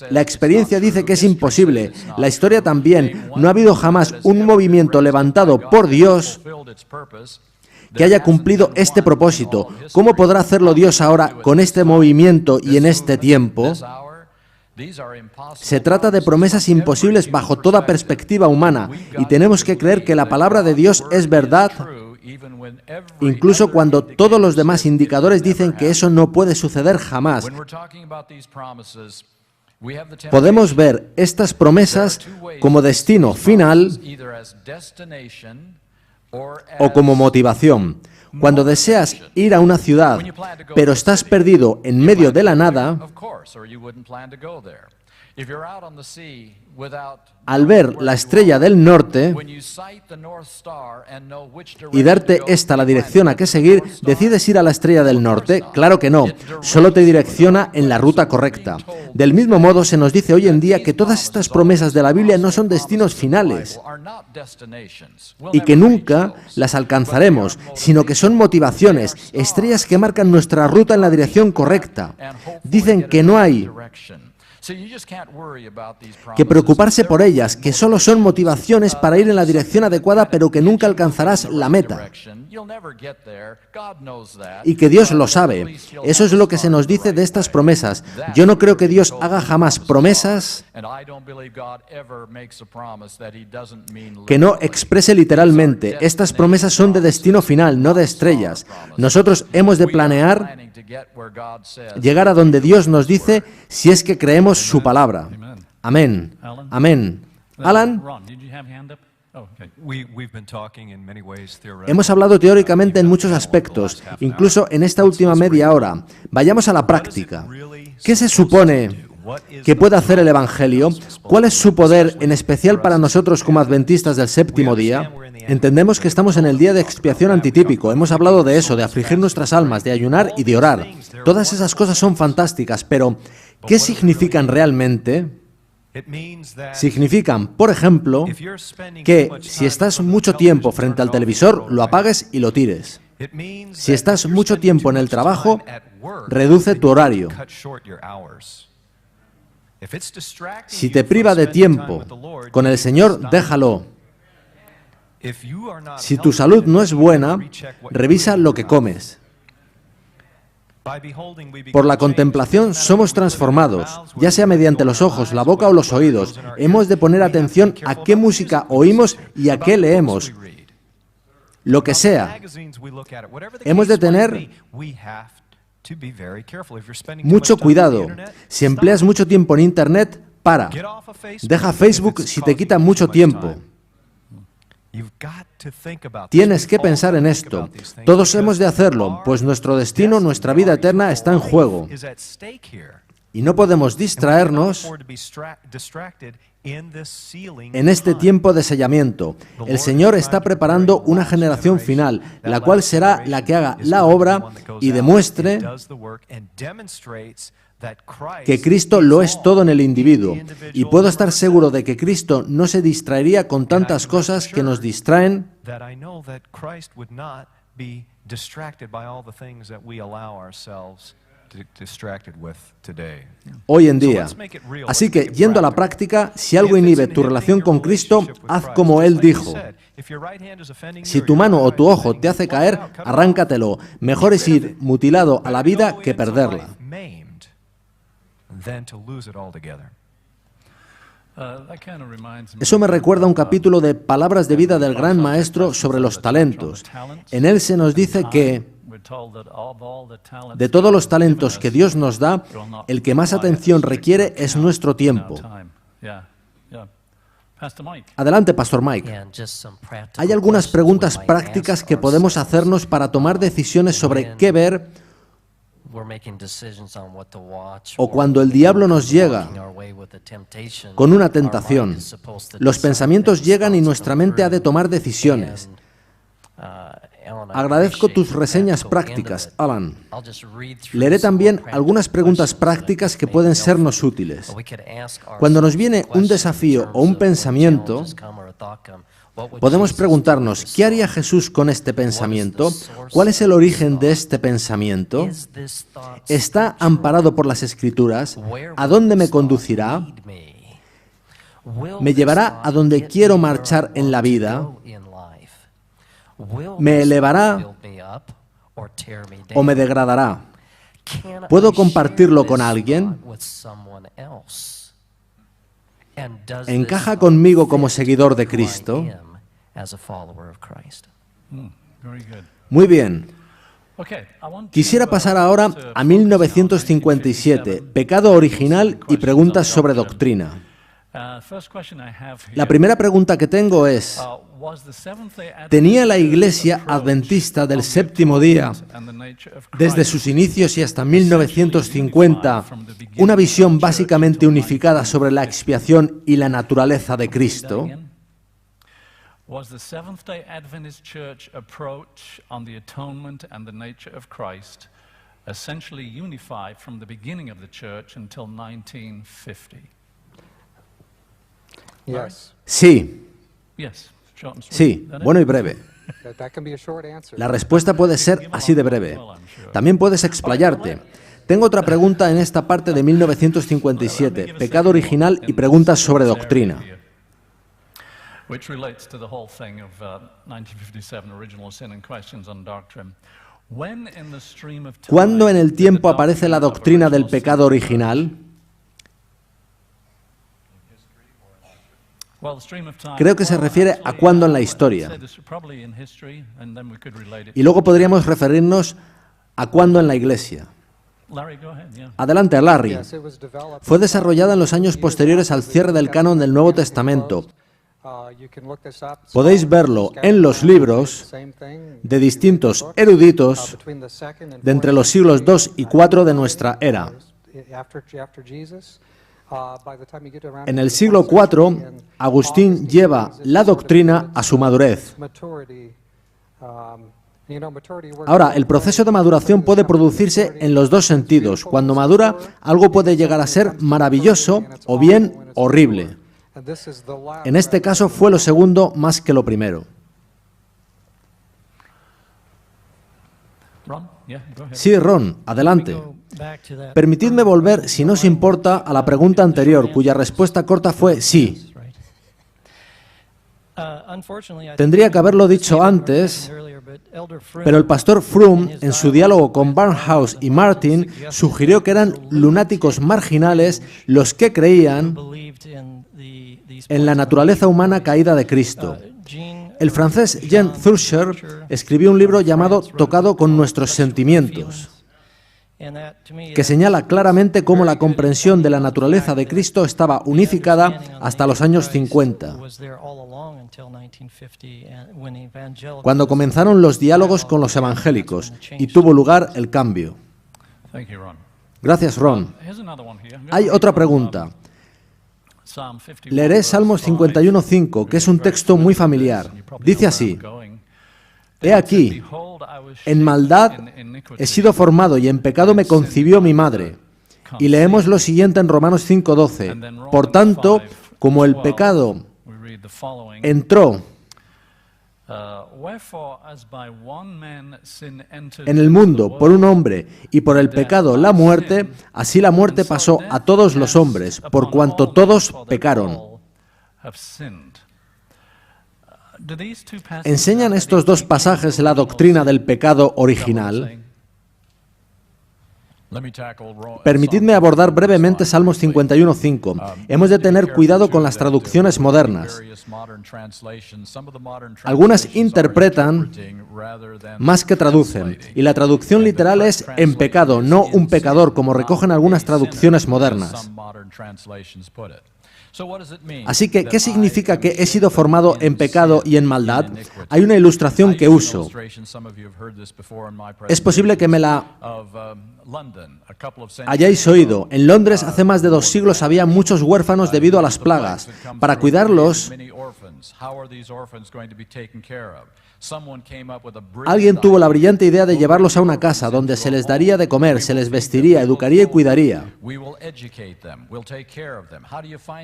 La experiencia dice que es imposible. La historia también. No ha habido jamás un movimiento levantado por Dios que haya cumplido este propósito. ¿Cómo podrá hacerlo Dios ahora con este movimiento y en este tiempo? Se trata de promesas imposibles bajo toda perspectiva humana, y tenemos que creer que la palabra de Dios es verdad, incluso cuando todos los demás indicadores dicen que eso no puede suceder jamás. Podemos ver estas promesas como destino final o como motivación. Cuando deseas ir a una ciudad, pero estás perdido en medio de la nada, al ver la estrella del norte y darte esta la dirección a qué seguir, ¿decides ir a la estrella del norte? Claro que no, solo te direcciona en la ruta correcta. Del mismo modo, se nos dice hoy en día que todas estas promesas de la Biblia no son destinos finales y que nunca las alcanzaremos, sino que son motivaciones, estrellas que marcan nuestra ruta en la dirección correcta. Dicen que no hay que preocuparse por ellas, que solo son motivaciones para ir en la dirección adecuada, pero que nunca alcanzarás la meta. Y que Dios lo sabe. Eso es lo que se nos dice de estas promesas. Yo no creo que Dios haga jamás promesas que no exprese literalmente. Estas promesas son de destino final, no de estrellas. Nosotros hemos de planear llegar a donde Dios nos dice si es que creemos su palabra. Amén. Amén. Alan, hemos hablado teóricamente en muchos aspectos, incluso en esta última media hora. Vayamos a la práctica. ¿Qué se supone que puede hacer el Evangelio? ¿Cuál es su poder, en especial para nosotros como adventistas del séptimo día? Entendemos que estamos en el día de expiación antitípico. Hemos hablado de eso, de afligir nuestras almas, de ayunar y de orar. Todas esas cosas son fantásticas, pero ¿qué significan realmente? Significan, por ejemplo, que si estás mucho tiempo frente al televisor, lo apagues y lo tires. Si estás mucho tiempo en el trabajo, reduce tu horario. Si te priva de tiempo con el Señor, déjalo. Si tu salud no es buena, revisa lo que comes. Por la contemplación somos transformados, ya sea mediante los ojos, la boca o los oídos. Hemos de poner atención a qué música oímos y a qué leemos. Lo que sea. Hemos de tener mucho cuidado. Si empleas mucho tiempo en Internet, para. Deja Facebook si te quita mucho tiempo. Tienes que pensar en esto. Todos hemos de hacerlo, pues nuestro destino, nuestra vida eterna está en juego. Y no podemos distraernos en este tiempo de sellamiento. El Señor está preparando una generación final, la cual será la que haga la obra y demuestre que Cristo lo es todo en el individuo. Y puedo estar seguro de que Cristo no se distraería con tantas cosas que nos distraen hoy en día. Así que, yendo a la práctica, si algo inhibe tu relación con Cristo, haz como Él dijo. Si tu mano o tu ojo te hace caer, arráncatelo. Mejor es ir mutilado a la vida que perderla. Eso me recuerda a un capítulo de Palabras de Vida del Gran Maestro sobre los talentos. En él se nos dice que de todos los talentos que Dios nos da, el que más atención requiere es nuestro tiempo. Adelante, Pastor Mike. Hay algunas preguntas prácticas que podemos hacernos para tomar decisiones sobre qué ver o cuando el diablo nos llega con una tentación. Los pensamientos llegan y nuestra mente ha de tomar decisiones. Agradezco tus reseñas prácticas, Alan. Leeré también algunas preguntas prácticas que pueden sernos útiles. Cuando nos viene un desafío o un pensamiento, podemos preguntarnos, ¿qué haría Jesús con este pensamiento? ¿Cuál es el origen de este pensamiento? ¿Está amparado por las Escrituras? ¿A dónde me conducirá? ¿Me llevará a donde quiero marchar en la vida? ¿Me elevará o me degradará? ¿Puedo compartirlo con alguien? ¿Encaja conmigo como seguidor de Cristo? Muy bien. Quisiera pasar ahora a 1957, pecado original y preguntas sobre doctrina. La primera pregunta que tengo es, ¿tenía la Iglesia Adventista del Séptimo Día, desde sus inicios y hasta 1950, una visión básicamente unificada sobre la expiación y la naturaleza de Cristo? Was the Seventh-day Adventist Church approach on the atonement and the nature of Christ essentially unified from the beginning of the church until 1950? Yes. Sí. Yes. Short and sweet. Sí, bueno y breve. That can be a short answer. La respuesta puede ser así de breve. También puedes explayarte. Tengo otra pregunta en esta parte de 1957, pecado original y preguntas sobre doctrina. ¿Cuándo en el tiempo aparece la doctrina del pecado original? Creo que se refiere a cuándo en la historia. Y luego podríamos referirnos a cuándo en la Iglesia. Adelante, Larry. Fue desarrollada en los años posteriores al cierre del canon del Nuevo Testamento. Podéis verlo en los libros de distintos eruditos de entre los siglos II y IV de nuestra era. En el siglo IV, Agustín lleva la doctrina a su madurez. Ahora, el proceso de maduración puede producirse en los dos sentidos. Cuando madura, algo puede llegar a ser maravilloso o bien horrible. En este caso fue lo segundo más que lo primero. Sí, Ron, adelante. Permitidme volver, si no os importa, a la pregunta anterior, cuya respuesta corta fue sí. Tendría que haberlo dicho antes, pero el pastor Froome, en su diálogo con Barnhouse y Martin, sugirió que eran lunáticos marginales los que creían en la naturaleza humana caída de Cristo. El francés Jean Thurcher escribió un libro llamado Tocado con nuestros sentimientos, que señala claramente cómo la comprensión de la naturaleza de Cristo estaba unificada hasta los años 50, cuando comenzaron los diálogos con los evangélicos y tuvo lugar el cambio. Gracias, Ron. Hay otra pregunta. Leeré Salmos 51:5, que es un texto muy familiar. Dice así: He aquí, en maldad he sido formado y en pecado me concibió mi madre. Y leemos lo siguiente en Romanos 5:12. Por tanto, como el pecado entró en el mundo por un hombre y por el pecado la muerte, así la muerte pasó a todos los hombres, por cuanto todos pecaron. ¿Enseñan estos dos pasajes la doctrina del pecado original? Permitidme abordar brevemente Salmos 51:5. Hemos de tener cuidado con las traducciones modernas. Algunas interpretan más que traducen, y la traducción literal es en pecado, no un pecador, como recogen algunas traducciones modernas. Así que, ¿qué significa que he sido formado en pecado y en maldad? Hay una ilustración que uso. Es posible que me la hayáis oído. En Londres, hace más de 2 siglos, había muchos huérfanos debido a las plagas. Para cuidarlos, alguien tuvo la brillante idea de llevarlos a una casa donde se les daría de comer, se les vestiría, educaría y cuidaría.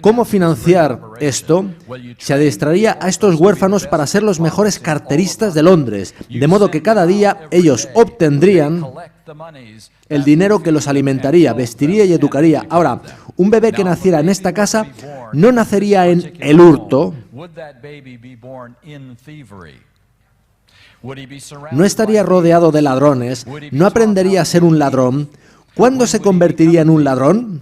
¿Cómo financiar esto? Se adiestraría a estos huérfanos para ser los mejores carteristas de Londres, de modo que cada día ellos obtendrían el dinero que los alimentaría, vestiría y educaría. Ahora, un bebé que naciera en esta casa no nacería en el hurto, no estaría rodeado de ladrones, no aprendería a ser un ladrón. ¿Cuándo se convertiría en un ladrón?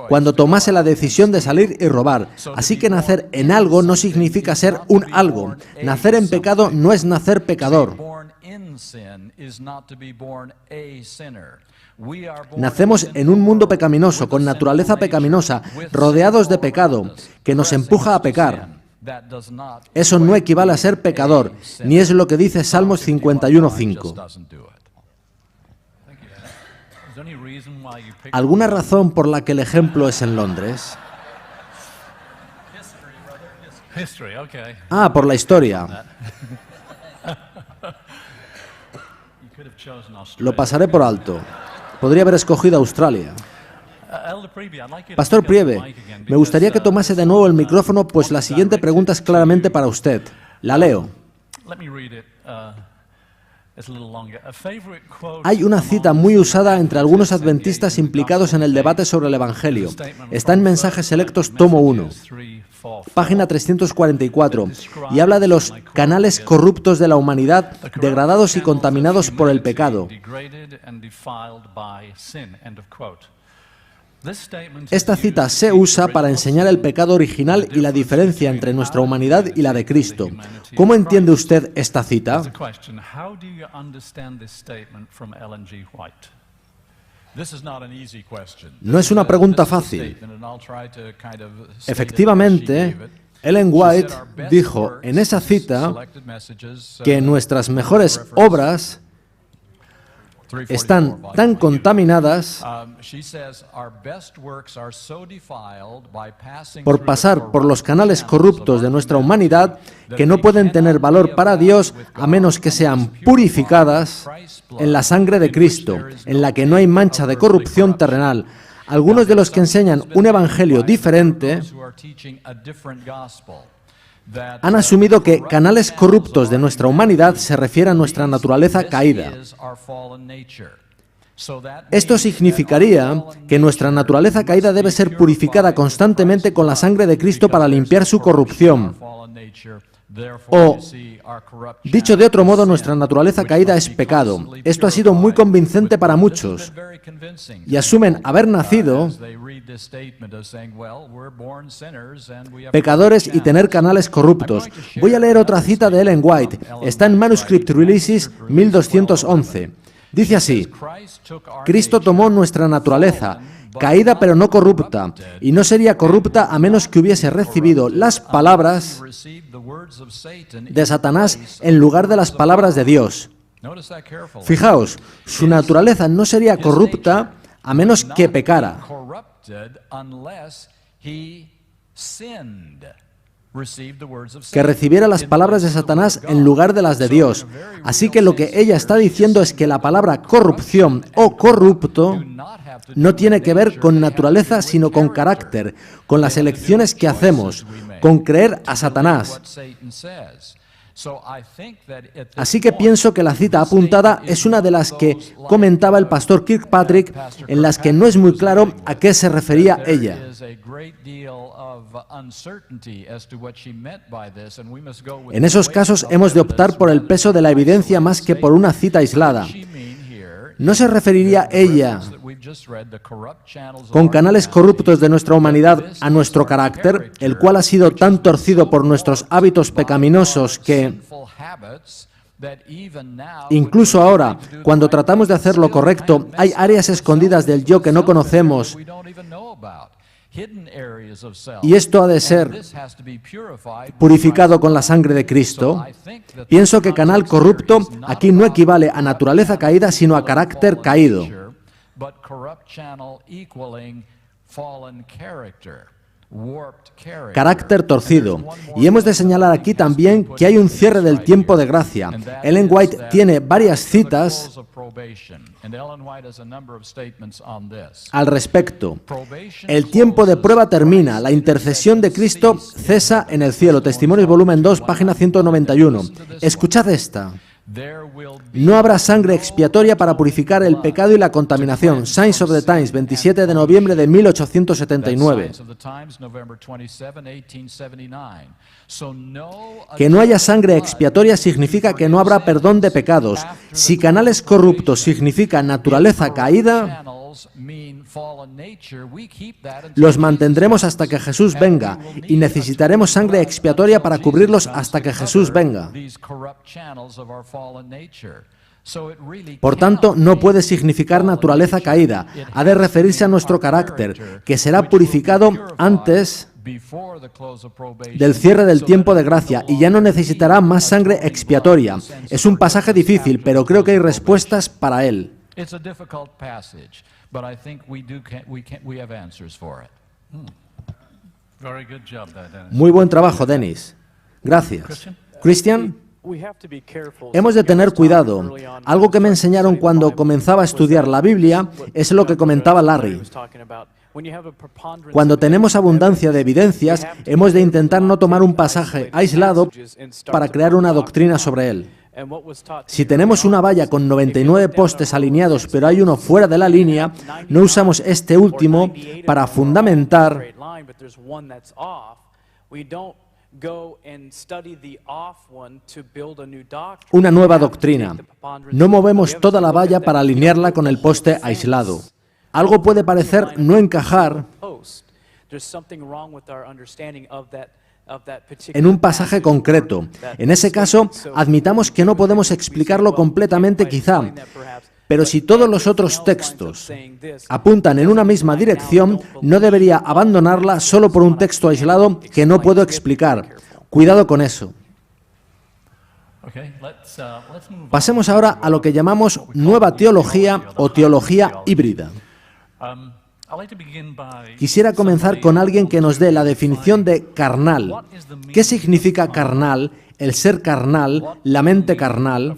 Cuando tomase la decisión de salir y robar. Así que nacer en algo no significa ser un algo. Nacer en pecado no es nacer pecador. Nacemos en un mundo pecaminoso, con naturaleza pecaminosa, rodeados de pecado, que nos empuja a pecar. Eso no equivale a ser pecador, ni es lo que dice Salmos 51:5. ¿Alguna razón por la que el ejemplo es en Londres? Ah, por la historia. Lo pasaré por alto. Podría haber escogido Australia. Pastor Priebe, me gustaría que tomase de nuevo el micrófono, pues la siguiente pregunta es claramente para usted. La leo. Hay una cita muy usada entre algunos adventistas implicados en el debate sobre el Evangelio. Está en Mensajes Selectos, tomo 1, página 344, y habla de los canales corruptos de la humanidad, degradados y contaminados por el pecado. Esta cita se usa para enseñar el pecado original y la diferencia entre nuestra humanidad y la de Cristo. ¿Cómo entiende usted esta cita? No es una pregunta fácil. Efectivamente, Ellen White dijo en esa cita que nuestras mejores obras están tan contaminadas por pasar por los canales corruptos de nuestra humanidad que no pueden tener valor para Dios a menos que sean purificadas en la sangre de Cristo, en la que no hay mancha de corrupción terrenal. Algunos de los que enseñan un evangelio diferente han asumido que canales corruptos de nuestra humanidad se refiere a nuestra naturaleza caída. Esto significaría que nuestra naturaleza caída debe ser purificada constantemente con la sangre de Cristo para limpiar su corrupción. O, dicho de otro modo, nuestra naturaleza caída es pecado. Esto ha sido muy convincente para muchos y asumen haber nacido pecadores y tener canales corruptos. Voy a leer otra cita de Ellen White. Está en Manuscript Releases 1211. Dice así: Cristo tomó nuestra naturaleza, caída pero no corrupta, y no sería corrupta a menos que hubiese recibido las palabras de Satanás en lugar de las palabras de Dios. Fijaos, su naturaleza no sería corrupta a menos que pecara. Que recibiera las palabras de Satanás en lugar de las de Dios. Así que lo que ella está diciendo es que la palabra corrupción o corrupto no tiene que ver con naturaleza, sino con carácter, con las elecciones que hacemos, con creer a Satanás. Así que pienso que la cita apuntada es una de las que comentaba el pastor Kirkpatrick, en las que no es muy claro a qué se refería ella. En esos casos hemos de optar por el peso de la evidencia más que por una cita aislada. ¿No se referiría ella, con canales corruptos de nuestra humanidad, a nuestro carácter, el cual ha sido tan torcido por nuestros hábitos pecaminosos que, incluso ahora, cuando tratamos de hacer lo correcto, hay áreas escondidas del yo que no conocemos? Y esto ha de ser purificado con la sangre de Cristo. Pienso que canal corrupto aquí no equivale a naturaleza caída, sino a carácter caído. Carácter torcido. Y hemos de señalar aquí también que hay un cierre del tiempo de gracia. Ellen White tiene varias citas al respecto. El tiempo de prueba termina. La intercesión de Cristo cesa en el cielo. Testimonios, volumen 2, página 191. Escuchad esta. No habrá sangre expiatoria para purificar el pecado y la contaminación. Signs of the Times, 27 de noviembre de 1879. Que no haya sangre expiatoria significa que no habrá perdón de pecados. Si canales corruptos significa naturaleza caída, los mantendremos hasta que Jesús venga y necesitaremos sangre expiatoria para cubrirlos hasta que Jesús venga. Por tanto, no puede significar naturaleza caída. Ha de referirse a nuestro carácter, que será purificado antes del cierre del tiempo de gracia y ya no necesitará más sangre expiatoria. Es un pasaje difícil, pero creo que hay respuestas para él. Muy buen trabajo, Dennis. Gracias. Christian, hemos de tener cuidado. Algo que me enseñaron cuando comenzaba a estudiar la Biblia es lo que comentaba Larry. Cuando tenemos abundancia de evidencias, hemos de intentar no tomar un pasaje aislado para crear una doctrina sobre él. Si tenemos una valla con 99 postes alineados, pero hay uno fuera de la línea, no usamos este último para fundamentar una nueva doctrina. No movemos toda la valla para alinearla con el poste aislado. Algo puede parecer no encajar en un pasaje concreto. En ese caso, admitamos que no podemos explicarlo completamente quizá, pero si todos los otros textos apuntan en una misma dirección, no debería abandonarla solo por un texto aislado que no puedo explicar. Cuidado con eso. Pasemos ahora a lo que llamamos nueva teología o teología híbrida. Quisiera comenzar con alguien que nos dé la definición de carnal. ¿Qué significa carnal, el ser carnal, la mente carnal?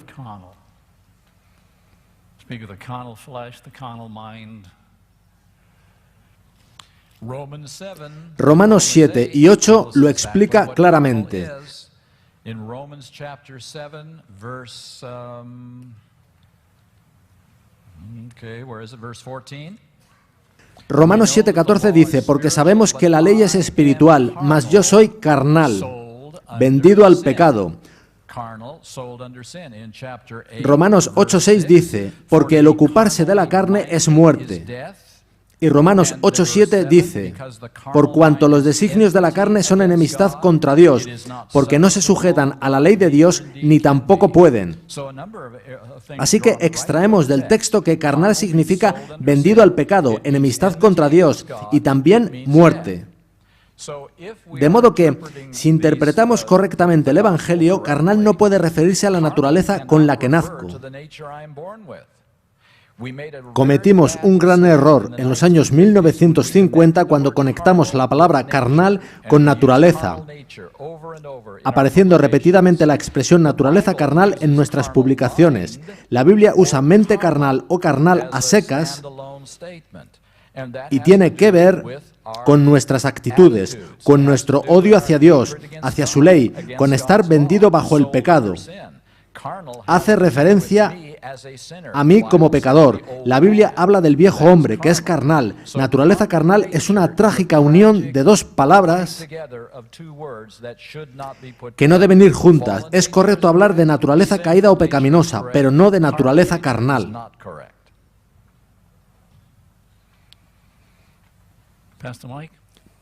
Romanos 7 y 8 lo explica claramente. Romanos 7:14 dice, porque sabemos que la ley es espiritual, mas yo soy carnal, vendido al pecado. Romanos 8:6 dice, porque el ocuparse de la carne es muerte. Y Romanos 8:7 dice, por cuanto los designios de la carne son enemistad contra Dios, porque no se sujetan a la ley de Dios ni tampoco pueden. Así que extraemos del texto que carnal significa vendido al pecado, enemistad contra Dios y también muerte. De modo que, si interpretamos correctamente el Evangelio, carnal no puede referirse a la naturaleza con la que nazco. Cometimos un gran error en los años 1950 cuando conectamos la palabra carnal con naturaleza, apareciendo repetidamente la expresión naturaleza carnal en nuestras publicaciones. La Biblia usa mente carnal o carnal a secas y tiene que ver con nuestras actitudes, con nuestro odio hacia Dios, hacia su ley, con estar vendido bajo el pecado. Hace referencia a mí como pecador. La Biblia habla del viejo hombre, que es carnal. Naturaleza carnal es una trágica unión de dos palabras que no deben ir juntas. Es correcto hablar de naturaleza caída o pecaminosa, pero no de naturaleza carnal.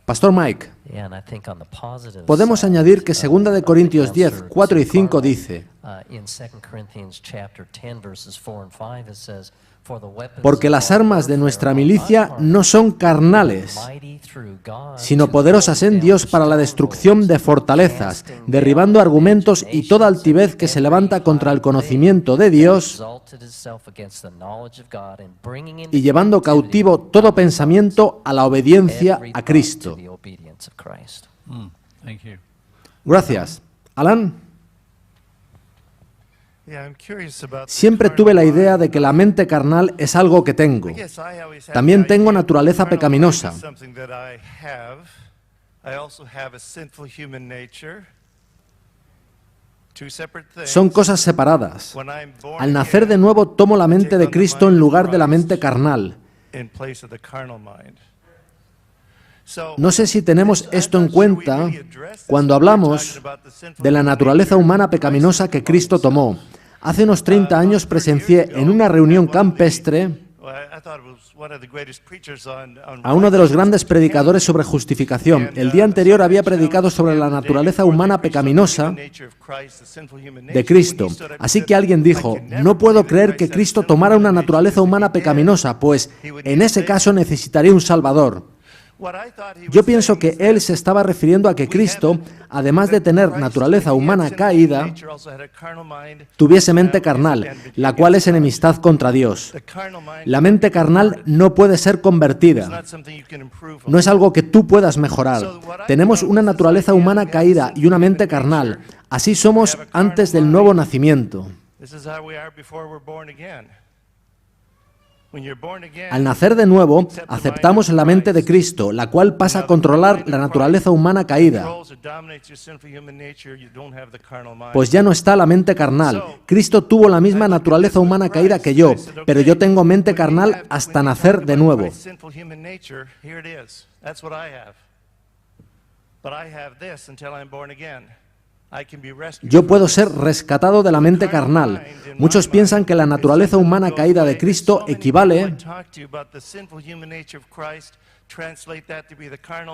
Pastor Mike, podemos añadir que 2 de Corintios 10, 4 y 5 dice, porque las armas de nuestra milicia no son carnales, sino poderosas en Dios para la destrucción de fortalezas, derribando argumentos y toda altivez que se levanta contra el conocimiento de Dios y llevando cautivo todo pensamiento a la obediencia a Cristo. Gracias. Alan. Siempre tuve la idea de que la mente carnal es algo que tengo. También tengo naturaleza pecaminosa. Son cosas separadas. Al nacer de nuevo tomo la mente de Cristo en lugar de la mente carnal. No sé si tenemos esto en cuenta cuando hablamos de la naturaleza humana pecaminosa que Cristo tomó. Hace unos 30 años presencié en una reunión campestre a uno de los grandes predicadores sobre justificación. El día anterior había predicado sobre la naturaleza humana pecaminosa de Cristo. Así que alguien dijo, no puedo creer que Cristo tomara una naturaleza humana pecaminosa, pues en ese caso necesitaría un Salvador. Yo pienso que él se estaba refiriendo a que Cristo, además de tener naturaleza humana caída, tuviese mente carnal, la cual es enemistad contra Dios. La mente carnal no puede ser convertida. No es algo que tú puedas mejorar. Tenemos una naturaleza humana caída y una mente carnal. Así somos antes del nuevo nacimiento. Al nacer de nuevo, aceptamos la mente de Cristo, la cual pasa a controlar la naturaleza humana caída. Pues ya no está la mente carnal. Cristo tuvo la misma naturaleza humana caída que yo, pero yo tengo mente carnal hasta nacer de nuevo. Yo puedo ser rescatado de la mente carnal. Muchos piensan que la naturaleza humana caída de Cristo equivale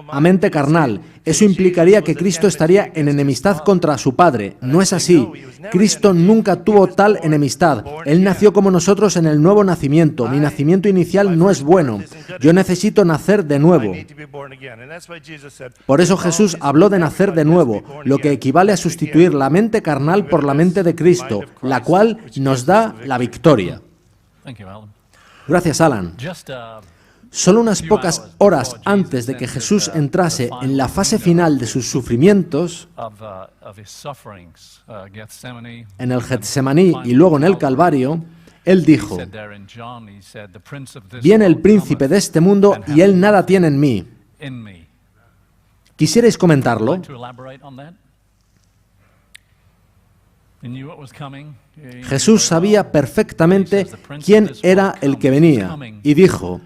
a mente carnal. Eso implicaría que Cristo estaría en enemistad contra su Padre. No es así. Cristo nunca tuvo tal enemistad. Él nació como nosotros en el nuevo nacimiento. Mi nacimiento inicial no es bueno. Yo necesito nacer de nuevo. Por eso Jesús habló de nacer de nuevo, lo que equivale a sustituir la mente carnal por la mente de Cristo, la cual nos da la victoria. Gracias, Alan. Solo unas pocas horas antes de que Jesús entrase en la fase final de sus sufrimientos, en el Getsemaní y luego en el Calvario, Él dijo: «Viene el príncipe de este mundo y él nada tiene en mí». ¿Quisierais comentarlo? Jesús sabía perfectamente quién era el que venía y dijo: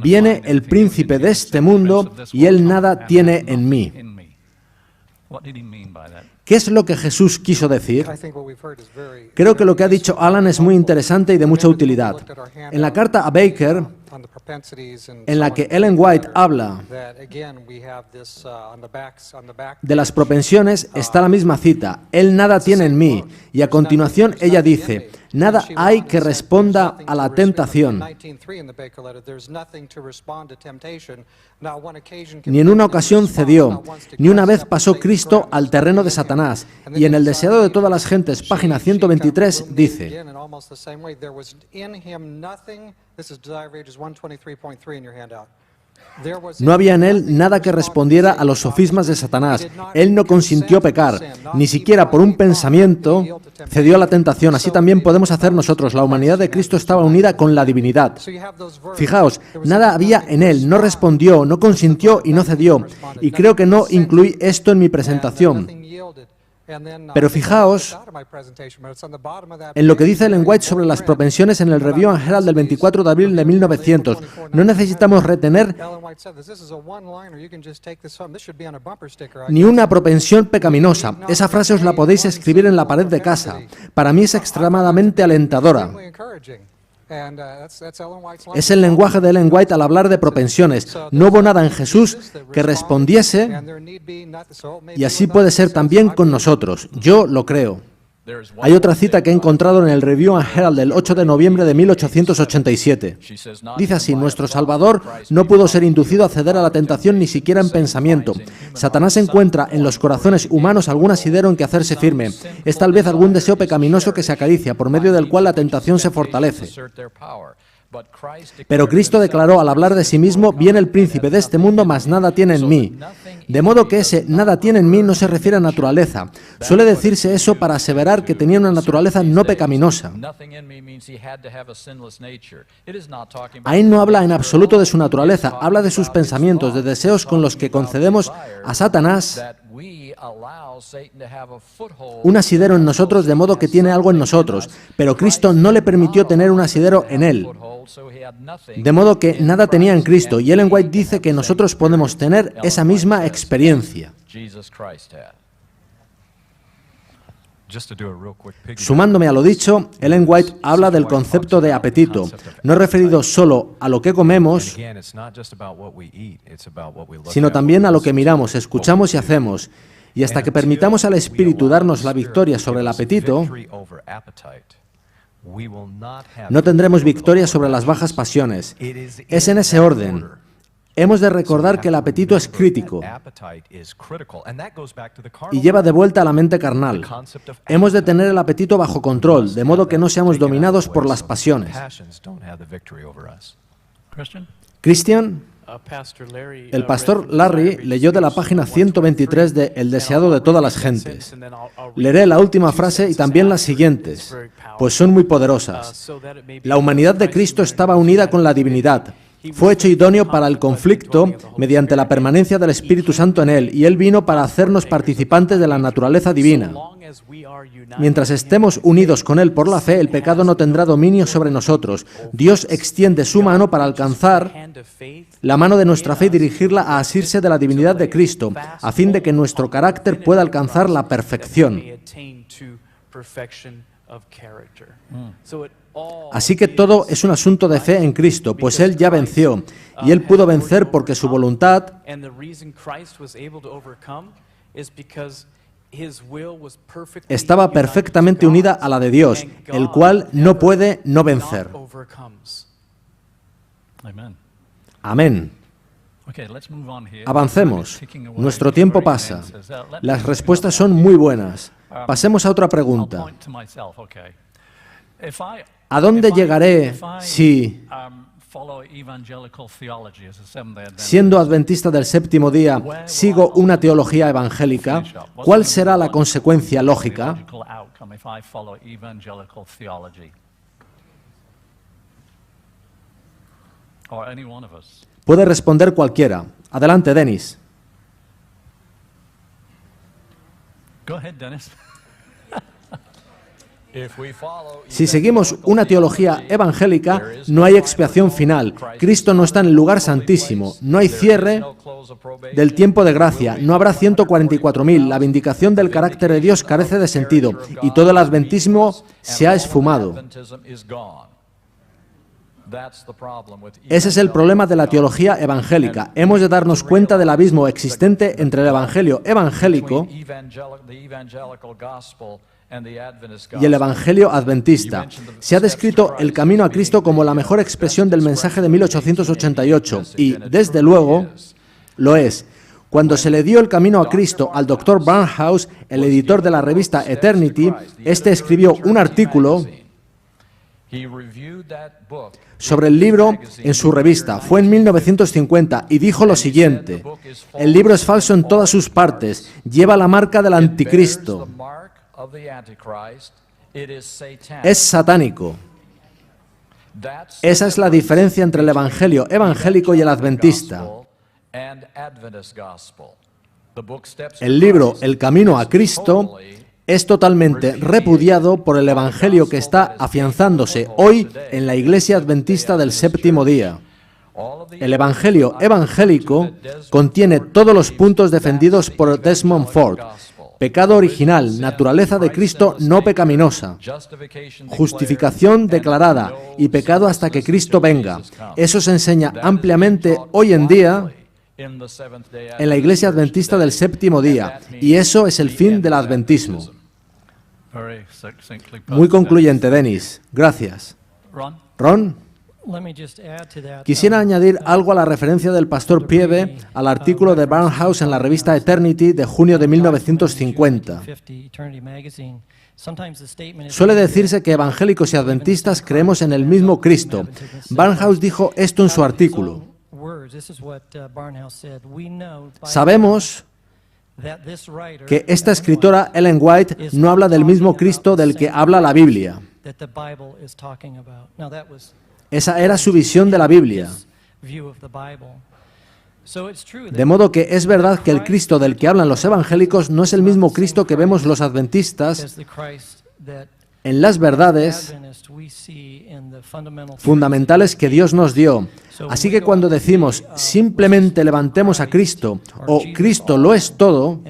«Viene el príncipe de este mundo y él nada tiene en mí». ¿Qué es lo que Jesús quiso decir? Creo que lo que ha dicho Alan es muy interesante y de mucha utilidad. En la carta a Baker, en la que Ellen White habla de las propensiones, está la misma cita: «Él nada tiene en mí». Y a continuación ella dice: «Nada hay que responda a la tentación». Ni en una ocasión cedió, ni una vez pasó Cristo al terreno de Satanás. Y en El deseado de todas las gentes, página 123, dice: «No había en él nada que respondiera a los sofismas de Satanás. Él no consintió pecar, ni siquiera por un pensamiento cedió a la tentación». Así también podemos hacer nosotros. La humanidad de Cristo estaba unida con la divinidad. Fijaos, nada había en él, no respondió, no consintió y no cedió. Y creo que no incluí esto en mi presentación. Pero fijaos en lo que dice Ellen White sobre las propensiones en el Review and Herald del 24 de abril de 1900. No necesitamos retener ni una propensión pecaminosa. Esa frase os la podéis escribir en la pared de casa. Para mí es extremadamente alentadora. Es el lenguaje de Ellen White al hablar de propensiones. No hubo nada en Jesús que respondiese, y así puede ser también con nosotros. Yo lo creo. Hay otra cita que he encontrado en el Review and Herald del 8 de noviembre de 1887. Dice así: «Nuestro Salvador no pudo ser inducido a ceder a la tentación ni siquiera en pensamiento. Satanás encuentra en los corazones humanos algún asidero en que hacerse firme. Es tal vez algún deseo pecaminoso que se acaricia, por medio del cual la tentación se fortalece. Pero Cristo declaró al hablar de sí mismo: «Viene el príncipe de este mundo, mas nada tiene en mí». De modo que ese «nada tiene en mí» no se refiere a naturaleza. Suele decirse eso para aseverar que tenía una naturaleza no pecaminosa. Ahí no habla en absoluto de su naturaleza, habla de sus pensamientos, de deseos con los que concedemos a Satanás un asidero en nosotros, de modo que tiene algo en nosotros. Pero Cristo no le permitió tener un asidero en él, de modo que nada tenía en Cristo. Y Ellen White dice que nosotros podemos tener esa misma experiencia. Sumándome a lo dicho, Ellen White habla del concepto de apetito. No referido solo a lo que comemos, sino también a lo que miramos, escuchamos y hacemos. Y hasta que permitamos al Espíritu darnos la victoria sobre el apetito, no tendremos victoria sobre las bajas pasiones. Es en ese orden. Hemos de recordar que el apetito es crítico y lleva de vuelta a la mente carnal. Hemos de tener el apetito bajo control, de modo que no seamos dominados por las pasiones. Christian, El pastor Larry leyó de la página 123 de El deseado de todas las gentes. Leeré la última frase y también las siguientes, pues son muy poderosas. La humanidad de Cristo estaba unida con la divinidad. Fue hecho idóneo para el conflicto mediante la permanencia del Espíritu Santo en él, y él vino para hacernos participantes de la naturaleza divina. Mientras estemos unidos con él por la fe, el pecado no tendrá dominio sobre nosotros. Dios extiende su mano para alcanzar la mano de nuestra fe y dirigirla a asirse de la divinidad de Cristo, a fin de que nuestro carácter pueda alcanzar la perfección. Así que todo es un asunto de fe en Cristo, pues Él ya venció, y Él pudo vencer porque su voluntad estaba perfectamente unida a la de Dios, el cual no puede no vencer. Amén. Avancemos. Nuestro tiempo pasa. Las respuestas son muy buenas. Pasemos a otra pregunta. ¿A dónde llegaré si, siendo adventista del séptimo día, sigo una teología evangélica? ¿Cuál será la consecuencia lógica? Puede responder cualquiera. Adelante, Dennis. Si seguimos una teología evangélica, no hay expiación final. Cristo no está en el lugar santísimo. No hay cierre del tiempo de gracia. No habrá 144.000. La vindicación del carácter de Dios carece de sentido y todo el adventismo se ha esfumado. Ese es el problema de la teología evangélica. Hemos de darnos cuenta del abismo existente entre el evangelio evangélico y el evangelio adventista. Se ha descrito el camino a Cristo como la mejor expresión del mensaje de 1888 y, desde luego, lo es. Cuando se le dio el camino a Cristo al Dr. Barnhouse, el editor de la revista Eternity, este escribió un artículo sobre el libro en su revista. Fue en 1950 y dijo lo siguiente: el libro es falso en todas sus partes, lleva la marca del anticristo, es satánico. Esa es la diferencia entre el evangelio evangélico y el adventista. El libro El Camino a Cristo es totalmente repudiado por el evangelio que está afianzándose hoy en la Iglesia Adventista del Séptimo Día. El evangelio evangélico contiene todos los puntos defendidos por Desmond Ford: pecado original, naturaleza de Cristo no pecaminosa, justificación declarada y pecado hasta que Cristo venga. Eso se enseña ampliamente hoy en día en la Iglesia Adventista del Séptimo Día, y eso es el fin del adventismo. Muy concluyente, Dennis. Gracias. Ron, quisiera añadir algo a la referencia del pastor Pieve al artículo de Barnhouse en la revista Eternity de junio de 1950. Suele decirse que evangélicos y adventistas creemos en el mismo Cristo. Barnhouse dijo esto en su artículo: sabemos que esta escritora, Ellen White, no habla del mismo Cristo del que habla la Biblia. Esa era su visión de la Biblia. De modo que es verdad que el Cristo del que hablan los evangélicos no es el mismo Cristo que vemos los adventistas en las verdades fundamentales que Dios nos dio. Así que cuando decimos simplemente levantemos a Cristo o Cristo lo es todo,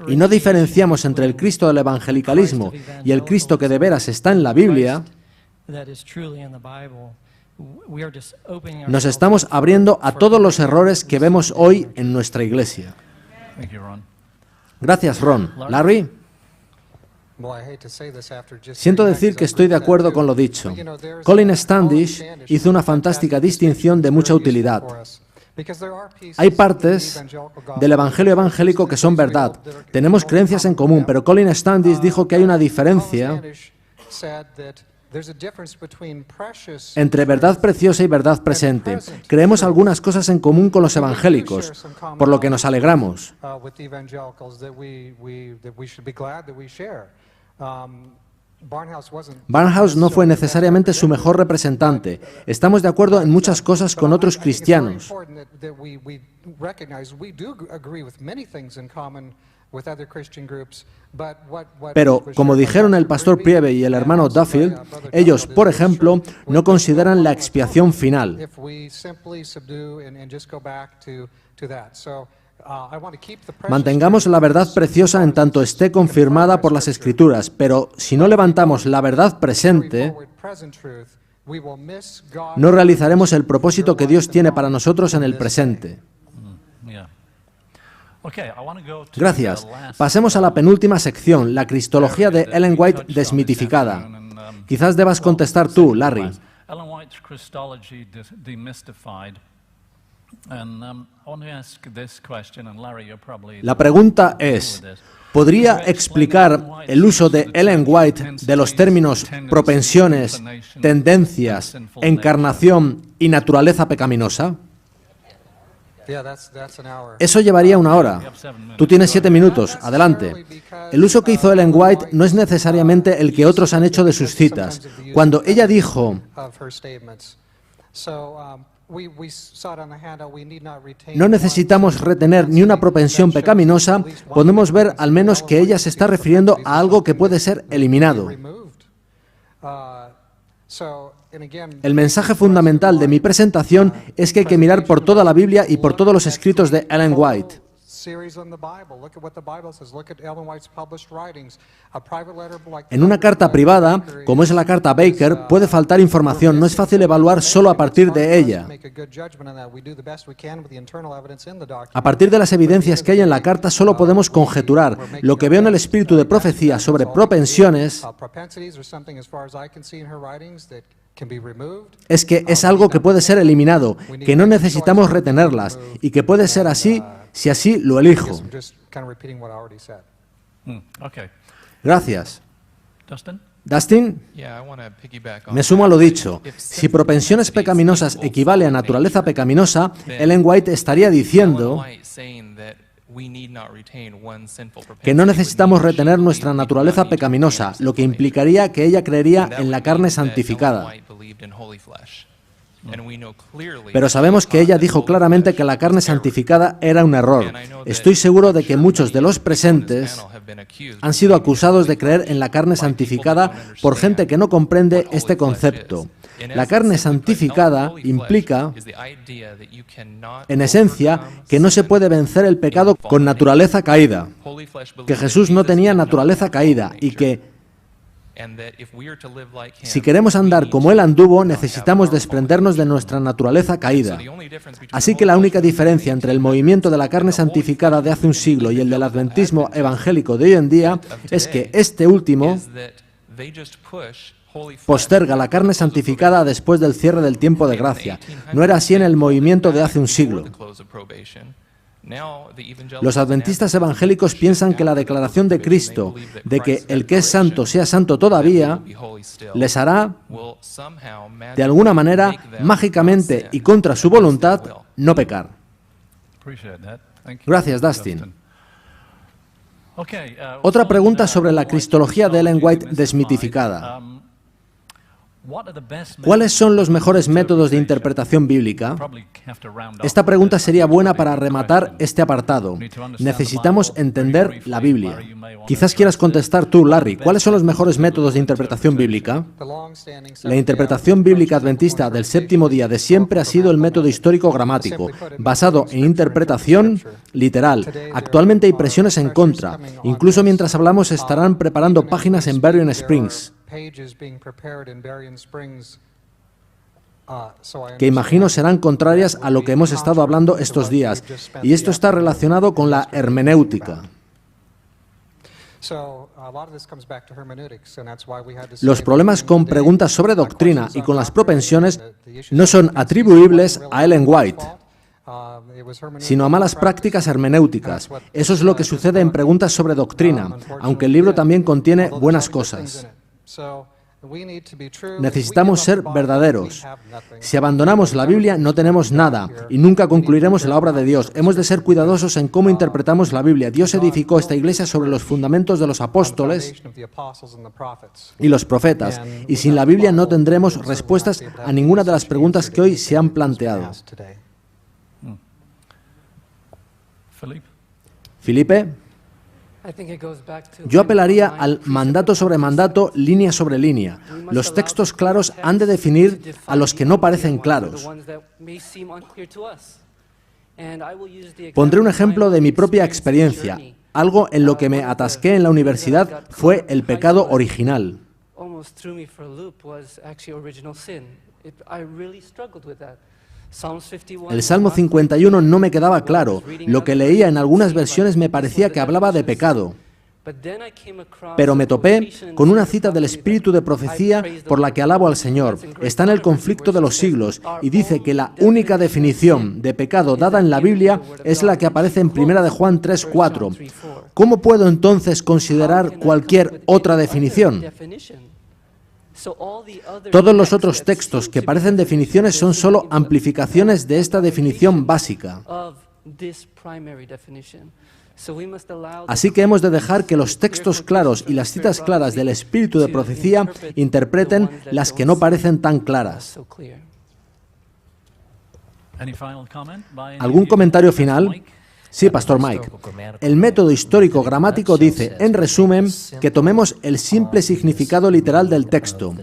y no diferenciamos entre el Cristo del evangelicalismo y el Cristo que de veras está en la Biblia, nos estamos abriendo a todos los errores que vemos hoy en nuestra iglesia. Gracias, Ron. Larry. Siento decir que estoy de acuerdo con lo dicho. Colin Standish hizo una fantástica distinción de mucha utilidad. Hay partes del evangelio evangélico que son verdad. Tenemos creencias en común, pero Colin Standish dijo que hay una diferencia Entre verdad preciosa y verdad presente. Creemos algunas cosas en común con los evangélicos, por lo que nos alegramos. Barnhouse no fue necesariamente su mejor representante. Estamos de acuerdo en muchas cosas con otros cristianos. Pero, como dijeron el pastor Priebe y el hermano Duffield, ellos, por ejemplo, no consideran la expiación final. Mantengamos la verdad preciosa en tanto esté confirmada por las Escrituras, pero si no levantamos la verdad presente, no realizaremos el propósito que Dios tiene para nosotros en el presente. Gracias. Pasemos a la penúltima sección, la cristología de Ellen White desmitificada. Quizás debas contestar tú, Larry. La pregunta es, ¿podría explicar el uso de Ellen White de los términos propensiones, tendencias, encarnación y naturaleza pecaminosa? Eso llevaría 1 hora. Tú tienes 7 minutos. Adelante. El uso que hizo Ellen White no es necesariamente el que otros han hecho de sus citas. Cuando ella dijo: no necesitamos retener ni una propensión pecaminosa, podemos ver al menos que ella se está refiriendo a algo que puede ser eliminado. El mensaje fundamental de mi presentación es que hay que mirar por toda la Biblia y por todos los escritos de Ellen White. En una carta privada, como es la carta Baker, puede faltar información, no es fácil evaluar solo a partir de ella. A partir de las evidencias que hay en la carta, solo podemos conjeturar. Lo que veo en el espíritu de profecía sobre propensiones es que es algo que puede ser eliminado, que no necesitamos retenerlas y que puede ser así si así lo elijo. Gracias. Dustin, me sumo a lo dicho. Si propensiones pecaminosas equivale a naturaleza pecaminosa, Ellen White estaría diciendo que no necesitamos retener nuestra naturaleza pecaminosa, lo que implicaría que ella creería en la carne santificada. Pero sabemos que ella dijo claramente que la carne santificada era un error. Estoy seguro de que muchos de los presentes han sido acusados de creer en la carne santificada por gente que no comprende este concepto. La carne santificada implica, en esencia, que no se puede vencer el pecado con naturaleza caída, que Jesús no tenía naturaleza caída y que si queremos andar como Él anduvo, necesitamos desprendernos de nuestra naturaleza caída. Así que la única diferencia entre el movimiento de la carne santificada de hace un siglo y el del adventismo evangélico de hoy en día es que este último posterga la carne santificada después del cierre del tiempo de gracia. No era así en el movimiento de hace un siglo. Los adventistas evangélicos piensan que la declaración de Cristo de que el que es santo sea santo todavía les hará, de alguna manera, mágicamente y contra su voluntad, no pecar. Gracias, Dustin. Otra pregunta sobre la cristología de Ellen White desmitificada. ¿Cuáles son los mejores métodos de interpretación bíblica? Esta pregunta sería buena para rematar este apartado. Necesitamos entender la Biblia. Quizás quieras contestar tú, Larry. ¿Cuáles son los mejores métodos de interpretación bíblica? La interpretación bíblica adventista del séptimo día de siempre ha sido el método histórico gramático, basado en interpretación literal. Actualmente hay presiones en contra. Incluso mientras hablamos estarán preparando páginas en Berrien Springs, que imagino serán contrarias a lo que hemos estado hablando estos días, y esto está relacionado con la hermenéutica. Los problemas con preguntas sobre doctrina y con las propensiones no son atribuibles a Ellen White, sino a malas prácticas hermenéuticas. Eso es lo que sucede en preguntas sobre doctrina, aunque el libro también contiene buenas cosas. Necesitamos ser verdaderos. Si abandonamos la Biblia, no tenemos nada y nunca concluiremos la obra de Dios. Hemos de ser cuidadosos en cómo interpretamos la Biblia. Dios edificó esta iglesia sobre los fundamentos de los apóstoles y los profetas, y sin la Biblia no tendremos respuestas a ninguna de las preguntas que hoy se han planteado. Felipe, yo apelaría al mandato sobre mandato, línea sobre línea. Los textos claros han de definir a los que no parecen claros. Pondré un ejemplo de mi propia experiencia. Algo en lo que me atasqué en la universidad fue el pecado original. El Salmo 51 no me quedaba claro. Lo que leía en algunas versiones me parecía que hablaba de pecado. Pero me topé con una cita del Espíritu de Profecía por la que alabo al Señor. Está en el conflicto de los siglos y dice que la única definición de pecado dada en la Biblia es la que aparece en 1 de Juan 3:4. ¿Cómo puedo entonces considerar cualquier otra definición? Todos los otros textos que parecen definiciones son solo amplificaciones de esta definición básica. Así que hemos de dejar que los textos claros y las citas claras del Espíritu de Profecía interpreten las que no parecen tan claras. ¿Algún comentario final? Sí, Pastor Mike. El método histórico gramático dice, en resumen, que tomemos el simple significado literal del texto.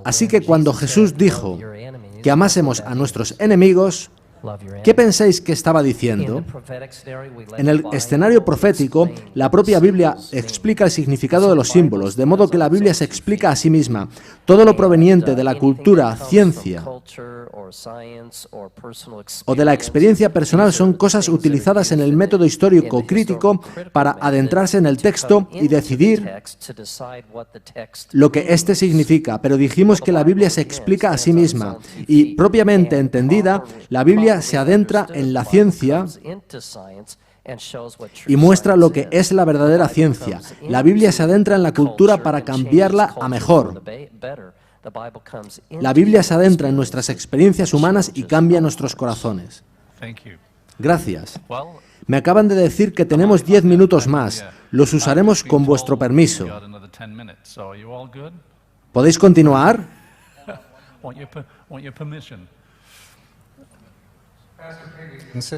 Así que cuando Jesús dijo que amásemos a nuestros enemigos, ¿qué pensáis que estaba diciendo? En el escenario profético, la propia Biblia explica el significado de los símbolos, de modo que la Biblia se explica a sí misma. Todo lo proveniente de la cultura, ciencia o de la experiencia personal son cosas utilizadas en el método histórico crítico para adentrarse en el texto y decidir lo que éste significa. Pero dijimos que la Biblia se explica a sí misma y, propiamente entendida, la Biblia se adentra en la ciencia y muestra lo que es la verdadera ciencia. La Biblia se adentra en la cultura para cambiarla a mejor. La Biblia se adentra en nuestras experiencias humanas y cambia nuestros corazones. Gracias. Me acaban de decir que tenemos 10 minutos más. Los usaremos con vuestro permiso. ¿Podéis continuar?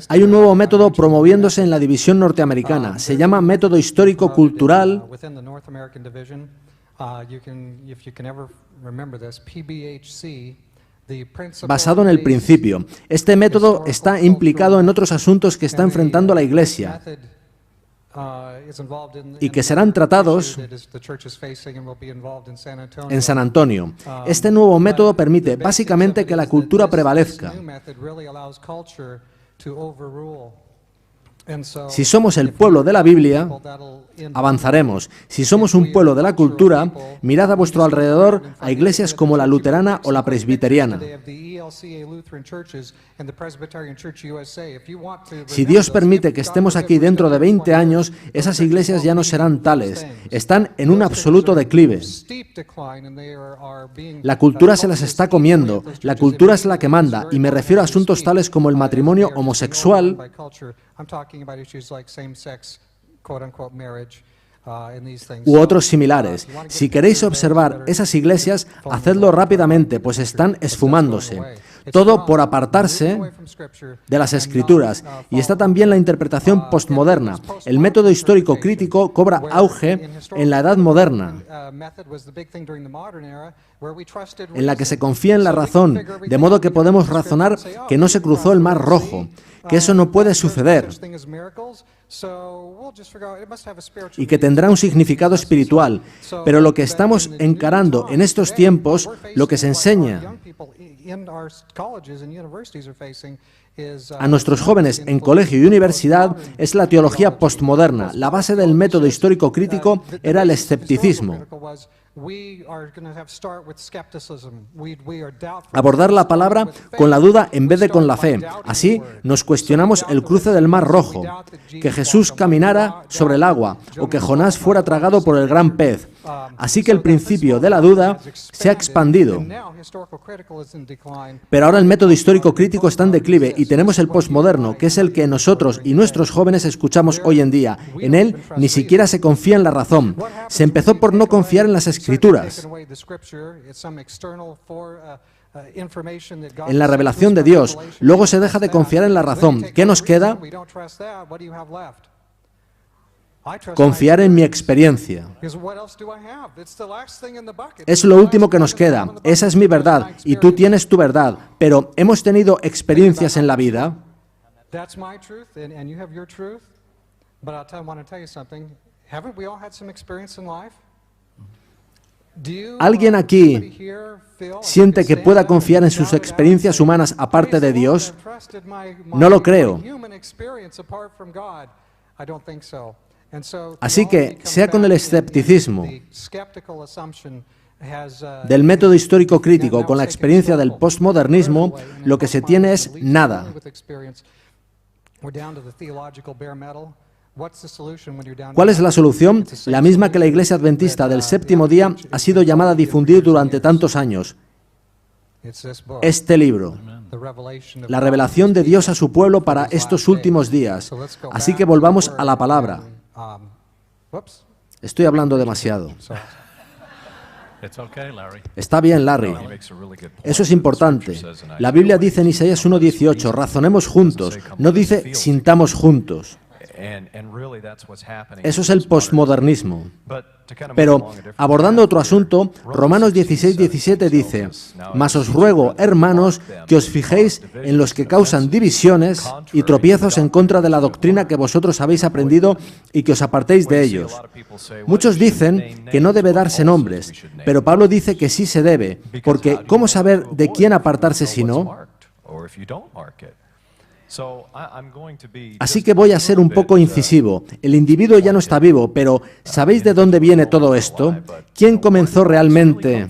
Hay un nuevo método promoviéndose en la división norteamericana. Se llama método histórico-cultural basado en el principio. Este método está implicado en otros asuntos que está enfrentando la Iglesia y que serán tratados en San Antonio. Este nuevo método permite básicamente que la cultura prevalezca. Si somos el pueblo de la Biblia, avanzaremos. Si somos un pueblo de la cultura, mirad a vuestro alrededor a iglesias como la luterana o la presbiteriana. Si Dios permite que estemos aquí dentro de 20 años, esas iglesias ya no serán tales. Están en un absoluto declive. La cultura se las está comiendo. La cultura es la que manda, y me refiero a asuntos tales como el matrimonio homosexual u otros similares. Si queréis observar esas iglesias, hacedlo rápidamente, pues están esfumándose. Todo por apartarse de las Escrituras. Y está también la interpretación postmoderna. El método histórico crítico cobra auge en la Edad Moderna, en la que se confía en la razón, de modo que podemos razonar que no se cruzó el Mar Rojo, que eso no puede suceder, y que tendrá un significado espiritual. Pero lo que estamos encarando en estos tiempos, lo que se enseña a nuestros jóvenes en colegio y universidad es la teología postmoderna. La base del método histórico crítico era el escepticismo. Abordar la palabra con la duda en vez de con la fe. Así nos cuestionamos el cruce del Mar Rojo, que Jesús caminara sobre el agua o que Jonás fuera tragado por el gran pez. Así que el principio de la duda se ha expandido. Pero ahora el método histórico crítico está en declive y tenemos el postmoderno, que es el que nosotros y nuestros jóvenes escuchamos hoy en día. En él ni siquiera se confía en la razón. Se empezó por no confiar en las Escrituras, en la revelación de Dios. Luego se deja de confiar en la razón. ¿Qué nos queda? Confiar en mi experiencia. Es lo último que nos queda. Esa es mi verdad y tú tienes tu verdad. Pero ¿hemos tenido experiencias en la vida? ¿Alguien aquí siente que pueda confiar en sus experiencias humanas aparte de Dios? No lo creo. Así que, sea con el escepticismo del método histórico crítico o con la experiencia del postmodernismo, lo que se tiene es nada. ¿Cuál es la solución? La misma que la Iglesia Adventista del Séptimo Día ha sido llamada a difundir durante tantos años. Este libro, la revelación de Dios a su pueblo para estos últimos días. Así que volvamos a la palabra. Estoy hablando demasiado. Está bien, Larry. Eso es importante. La Biblia dice en Isaías 1:18, razonemos juntos. No dice sintamos juntos. Eso es el postmodernismo. Pero, abordando otro asunto, Romanos 16:17 dice, mas os ruego, hermanos, que os fijéis en los que causan divisiones y tropiezos en contra de la doctrina que vosotros habéis aprendido y que os apartéis de ellos. Muchos dicen que no debe darse nombres, pero Pablo dice que sí se debe, porque ¿cómo saber de quién apartarse si no? Así que voy a ser un poco incisivo. El individuo ya no está vivo, pero ¿sabéis de dónde viene todo esto? ¿Quién comenzó realmente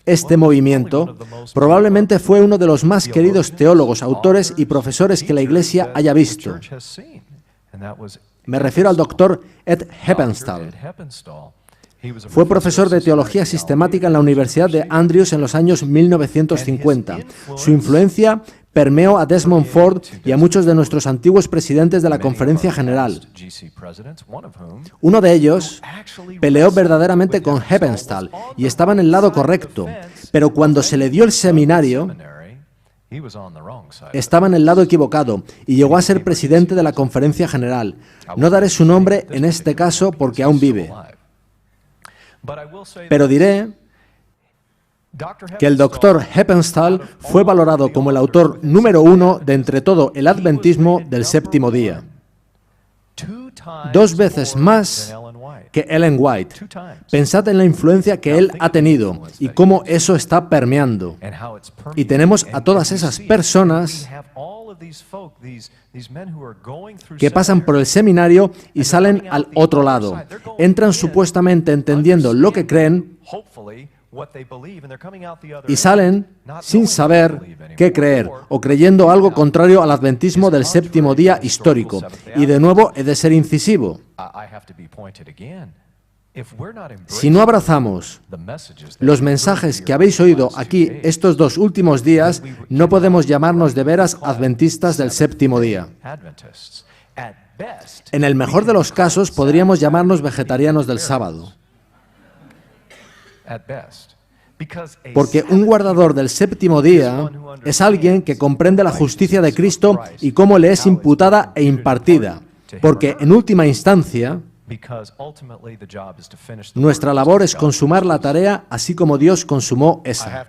este movimiento? Probablemente fue uno de los más queridos teólogos, autores y profesores que la Iglesia haya visto. Me refiero al doctor Ed Heppenstall. Fue profesor de teología sistemática en la Universidad de Andrews en los años 1950. Su influencia permeó a Desmond Ford y a muchos de nuestros antiguos presidentes de la Conferencia General. Uno de ellos peleó verdaderamente con Heppenstall y estaba en el lado correcto, pero cuando se le dio el seminario, estaba en el lado equivocado y llegó a ser presidente de la Conferencia General. No daré su nombre en este caso porque aún vive. Pero diré que el Dr. Heppenstall fue valorado como el autor número 1 de entre todo el adventismo del séptimo día. 2 veces más que Ellen White. Pensad en la influencia que él ha tenido y cómo eso está permeando. Y tenemos a todas esas personas que pasan por el seminario y salen al otro lado. Entran supuestamente entendiendo lo que creen y salen sin saber qué creer o creyendo algo contrario al adventismo del séptimo día histórico. Y de nuevo he de ser incisivo. Si no abrazamos los mensajes que habéis oído aquí estos 2 últimos días, no podemos llamarnos de veras adventistas del séptimo día. En el mejor de los casos, podríamos llamarnos vegetarianos del sábado. Porque un guardador del séptimo día es alguien que comprende la justicia de Cristo y cómo le es imputada e impartida. Porque, en última instancia, nuestra labor es consumar la tarea así como Dios consumó esa.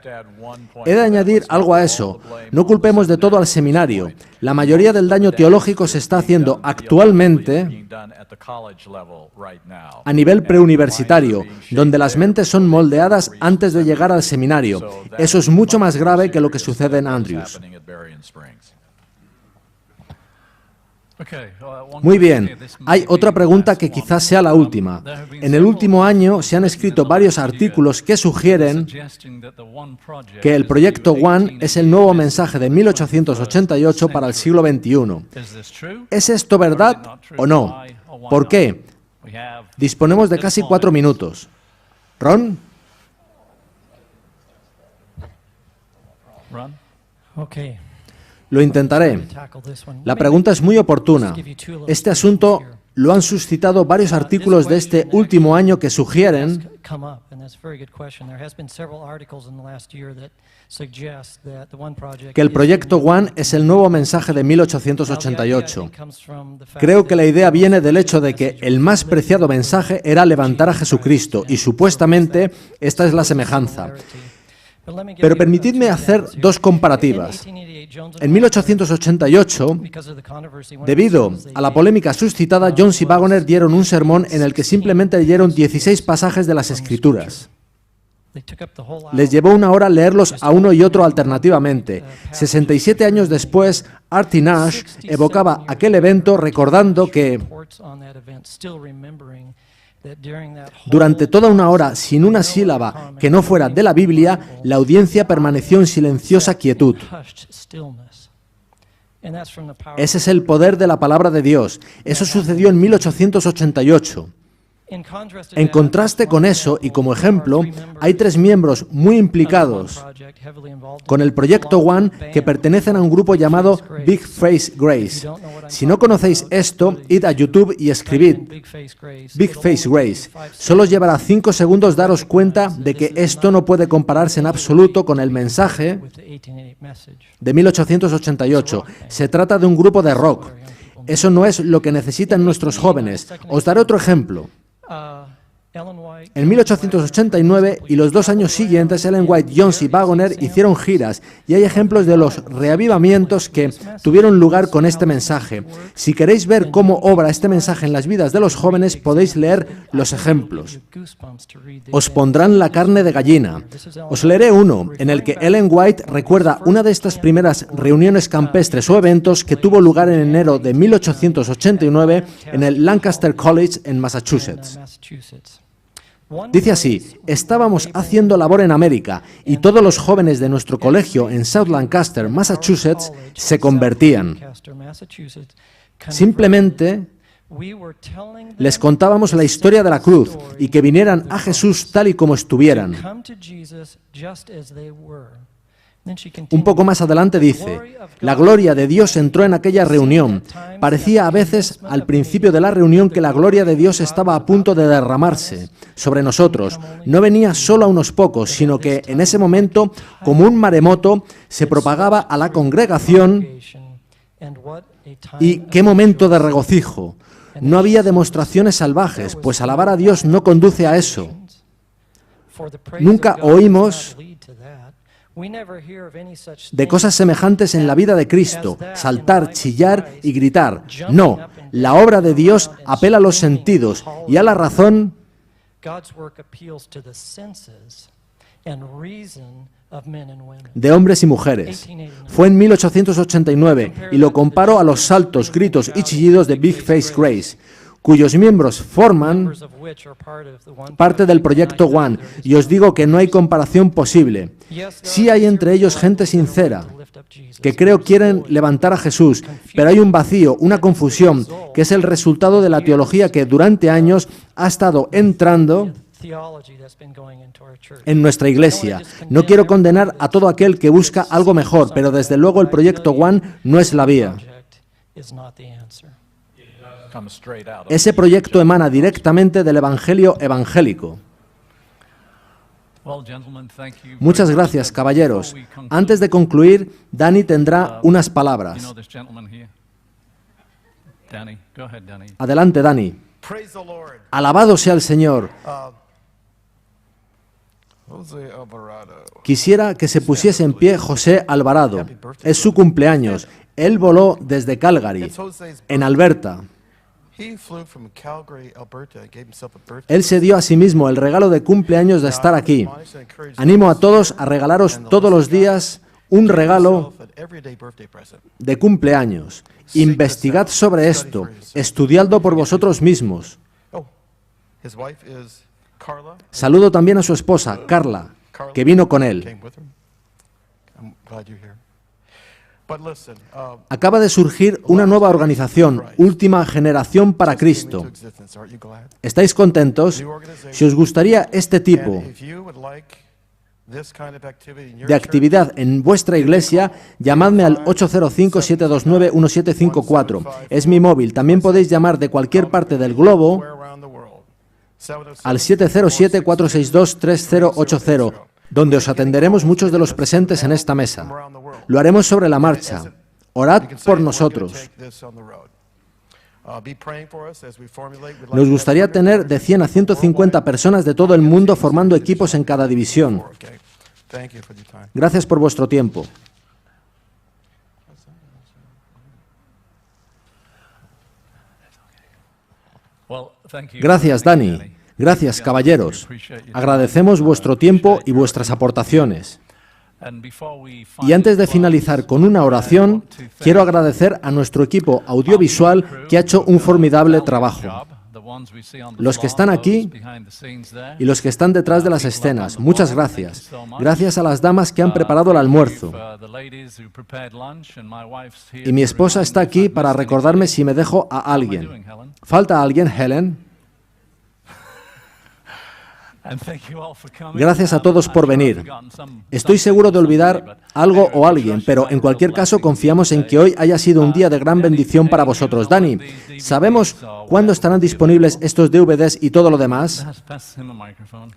He de añadir algo a eso. No culpemos de todo al seminario. La mayoría del daño teológico se está haciendo actualmente a nivel preuniversitario, donde las mentes son moldeadas antes de llegar al seminario. Eso es mucho más grave que lo que sucede en Andrews. Muy bien, hay otra pregunta que quizás sea la última. En el último año se han escrito varios artículos que sugieren que el Proyecto One es el nuevo mensaje de 1888 para el siglo XXI. ¿Es esto verdad o no? ¿Por qué? Disponemos de casi 4 minutos. ¿Ron? Okay. Lo intentaré. La pregunta es muy oportuna. Este asunto lo han suscitado varios artículos de este último año que sugieren que el Proyecto One es el nuevo mensaje de 1888. Creo que la idea viene del hecho de que el más preciado mensaje era levantar a Jesucristo, y supuestamente esta es la semejanza. Pero permitidme hacer 2 comparativas. En 1888, debido a la polémica suscitada, Jones y Waggoner dieron un sermón en el que simplemente leyeron 16 pasajes de las Escrituras. Les llevó 1 hora leerlos a uno y otro alternativamente. 67 años después, Artie Nash evocaba aquel evento recordando que durante toda 1 hora, sin una sílaba que no fuera de la Biblia, la audiencia permaneció en silenciosa quietud. Ese es el poder de la palabra de Dios. Eso sucedió en 1888. En contraste con eso, y como ejemplo, hay 3 miembros muy implicados con el Proyecto One que pertenecen a un grupo llamado Big Face Grace. Si no conocéis esto, id a YouTube y escribid Big Face Grace. Solo os llevará 5 segundos daros cuenta de que esto no puede compararse en absoluto con el mensaje de 1888. Se trata de un grupo de rock. Eso no es lo que necesitan nuestros jóvenes. Os daré otro ejemplo. En 1889 y los 2 años siguientes, Ellen White, Jones y Waggoner hicieron giras, y hay ejemplos de los reavivamientos que tuvieron lugar con este mensaje. Si queréis ver cómo obra este mensaje en las vidas de los jóvenes, podéis leer los ejemplos. Os pondrán la carne de gallina. Os leeré uno en el que Ellen White recuerda una de estas primeras reuniones campestres o eventos que tuvo lugar en enero de 1889 en el Lancaster College en Massachusetts. Dice así: estábamos haciendo labor en América y todos los jóvenes de nuestro colegio en South Lancaster, Massachusetts, se convertían. Simplemente les contábamos la historia de la cruz y que vinieran a Jesús tal y como estuvieran. Un poco más adelante dice: la gloria de Dios entró en aquella reunión. Parecía a veces al principio de la reunión que la gloria de Dios estaba a punto de derramarse sobre nosotros. No venía solo a unos pocos, sino que en ese momento, como un maremoto, se propagaba a la congregación. Y qué momento de regocijo. No había demostraciones salvajes, pues alabar a Dios no conduce a eso. Nunca oímos de cosas semejantes en la vida de Cristo: saltar, chillar y gritar. No, la obra de Dios apela a los sentidos y a la razón de hombres y mujeres. Fue en 1889 y lo comparo a los saltos, gritos y chillidos de Big Face Grace, cuyos miembros forman parte del Proyecto One, y os digo que no hay comparación posible. Sí hay entre ellos gente sincera, que creo quieren levantar a Jesús, pero hay un vacío, una confusión, que es el resultado de la teología que durante años ha estado entrando en nuestra iglesia. No quiero condenar a todo aquel que busca algo mejor, pero desde luego el Proyecto One no es la vía. Ese proyecto emana directamente del Evangelio evangélico. Muchas gracias, caballeros. Antes de concluir, Danny tendrá unas palabras. Adelante, Danny. Alabado sea el Señor. Quisiera que se pusiese en pie José Alvarado. Es su cumpleaños. Él voló desde Calgary, en Alberta. Él se dio a sí mismo el regalo de cumpleaños de estar aquí. Animo a todos a regalaros todos los días un regalo de cumpleaños. Investigad sobre esto, estudiadlo por vosotros mismos. Saludo también a su esposa, Carla, que vino con él. Acaba de surgir una nueva organización, Última Generación para Cristo. ¿Estáis contentos? Si os gustaría este tipo de actividad en vuestra iglesia, llamadme al 805-729-1754. Es mi móvil. También podéis llamar de cualquier parte del globo al 707-462-3080, donde os atenderemos muchos de los presentes en esta mesa. Lo haremos sobre la marcha. Orad por nosotros. Nos gustaría tener de 100 a 150 personas de todo el mundo formando equipos en cada división. Gracias por vuestro tiempo. Gracias, Dani. Gracias, caballeros. Agradecemos vuestro tiempo y vuestras aportaciones. Y antes de finalizar con una oración, quiero agradecer a nuestro equipo audiovisual que ha hecho un formidable trabajo. Los que están aquí y los que están detrás de las escenas, muchas gracias. Gracias a las damas que han preparado el almuerzo. Y mi esposa está aquí para recordarme si me dejo a alguien. ¿Falta alguien, Helen? Gracias a todos por venir. Estoy seguro de olvidar algo o alguien, pero en cualquier caso confiamos en que hoy haya sido un día de gran bendición para vosotros. Dani, ¿sabemos cuándo estarán disponibles estos DVDs y todo lo demás?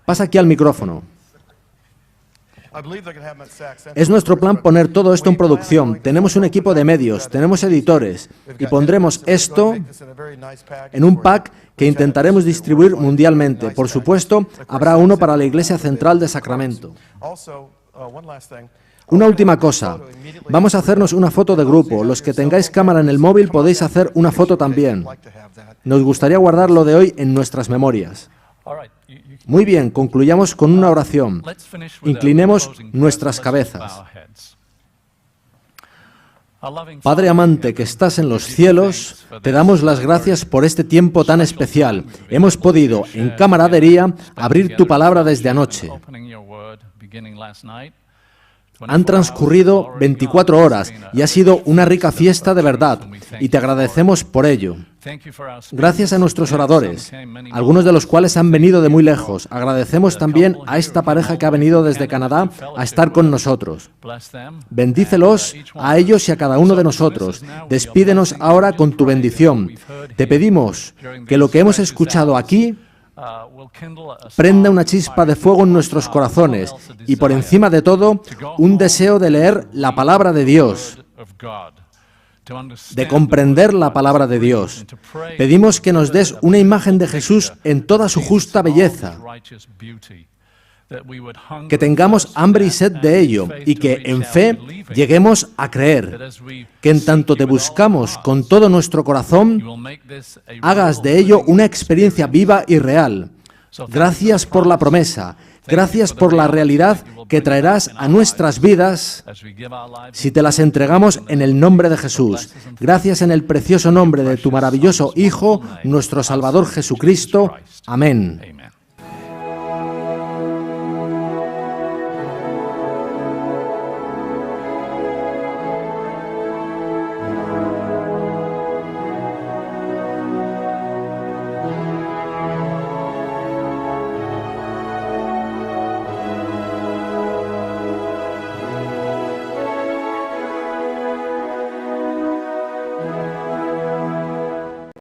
Pasa aquí al micrófono. Es nuestro plan poner todo esto en producción. Tenemos un equipo de medios, tenemos editores y pondremos esto en un pack que intentaremos distribuir mundialmente. Por supuesto, habrá uno para la Iglesia Central de Sacramento. Una última cosa. Vamos a hacernos una foto de grupo. Los que tengáis cámara en el móvil podéis hacer una foto también. Nos gustaría guardar lo de hoy en nuestras memorias. Muy bien, concluyamos con una oración. Inclinemos nuestras cabezas. Padre amante que estás en los cielos, te damos las gracias por este tiempo tan especial. Hemos podido, en camaradería, abrir tu palabra desde anoche. Han transcurrido 24 horas y ha sido una rica fiesta de verdad, y te agradecemos por ello. Gracias a nuestros oradores, algunos de los cuales han venido de muy lejos. Agradecemos también a esta pareja que ha venido desde Canadá a estar con nosotros. Bendícelos a ellos y a cada uno de nosotros. Despídenos ahora con tu bendición. Te pedimos que lo que hemos escuchado aquí prenda una chispa de fuego en nuestros corazones y, por encima de todo, un deseo de leer la palabra de Dios, de comprender la palabra de Dios. Pedimos que nos des una imagen de Jesús en toda su justa belleza, que tengamos hambre y sed de ello y que en fe lleguemos a creer, que en tanto te buscamos con todo nuestro corazón, hagas de ello una experiencia viva y real. Gracias por la promesa, gracias por la realidad que traerás a nuestras vidas si te las entregamos en el nombre de Jesús. Gracias en el precioso nombre de tu maravilloso Hijo, nuestro Salvador Jesucristo. Amén.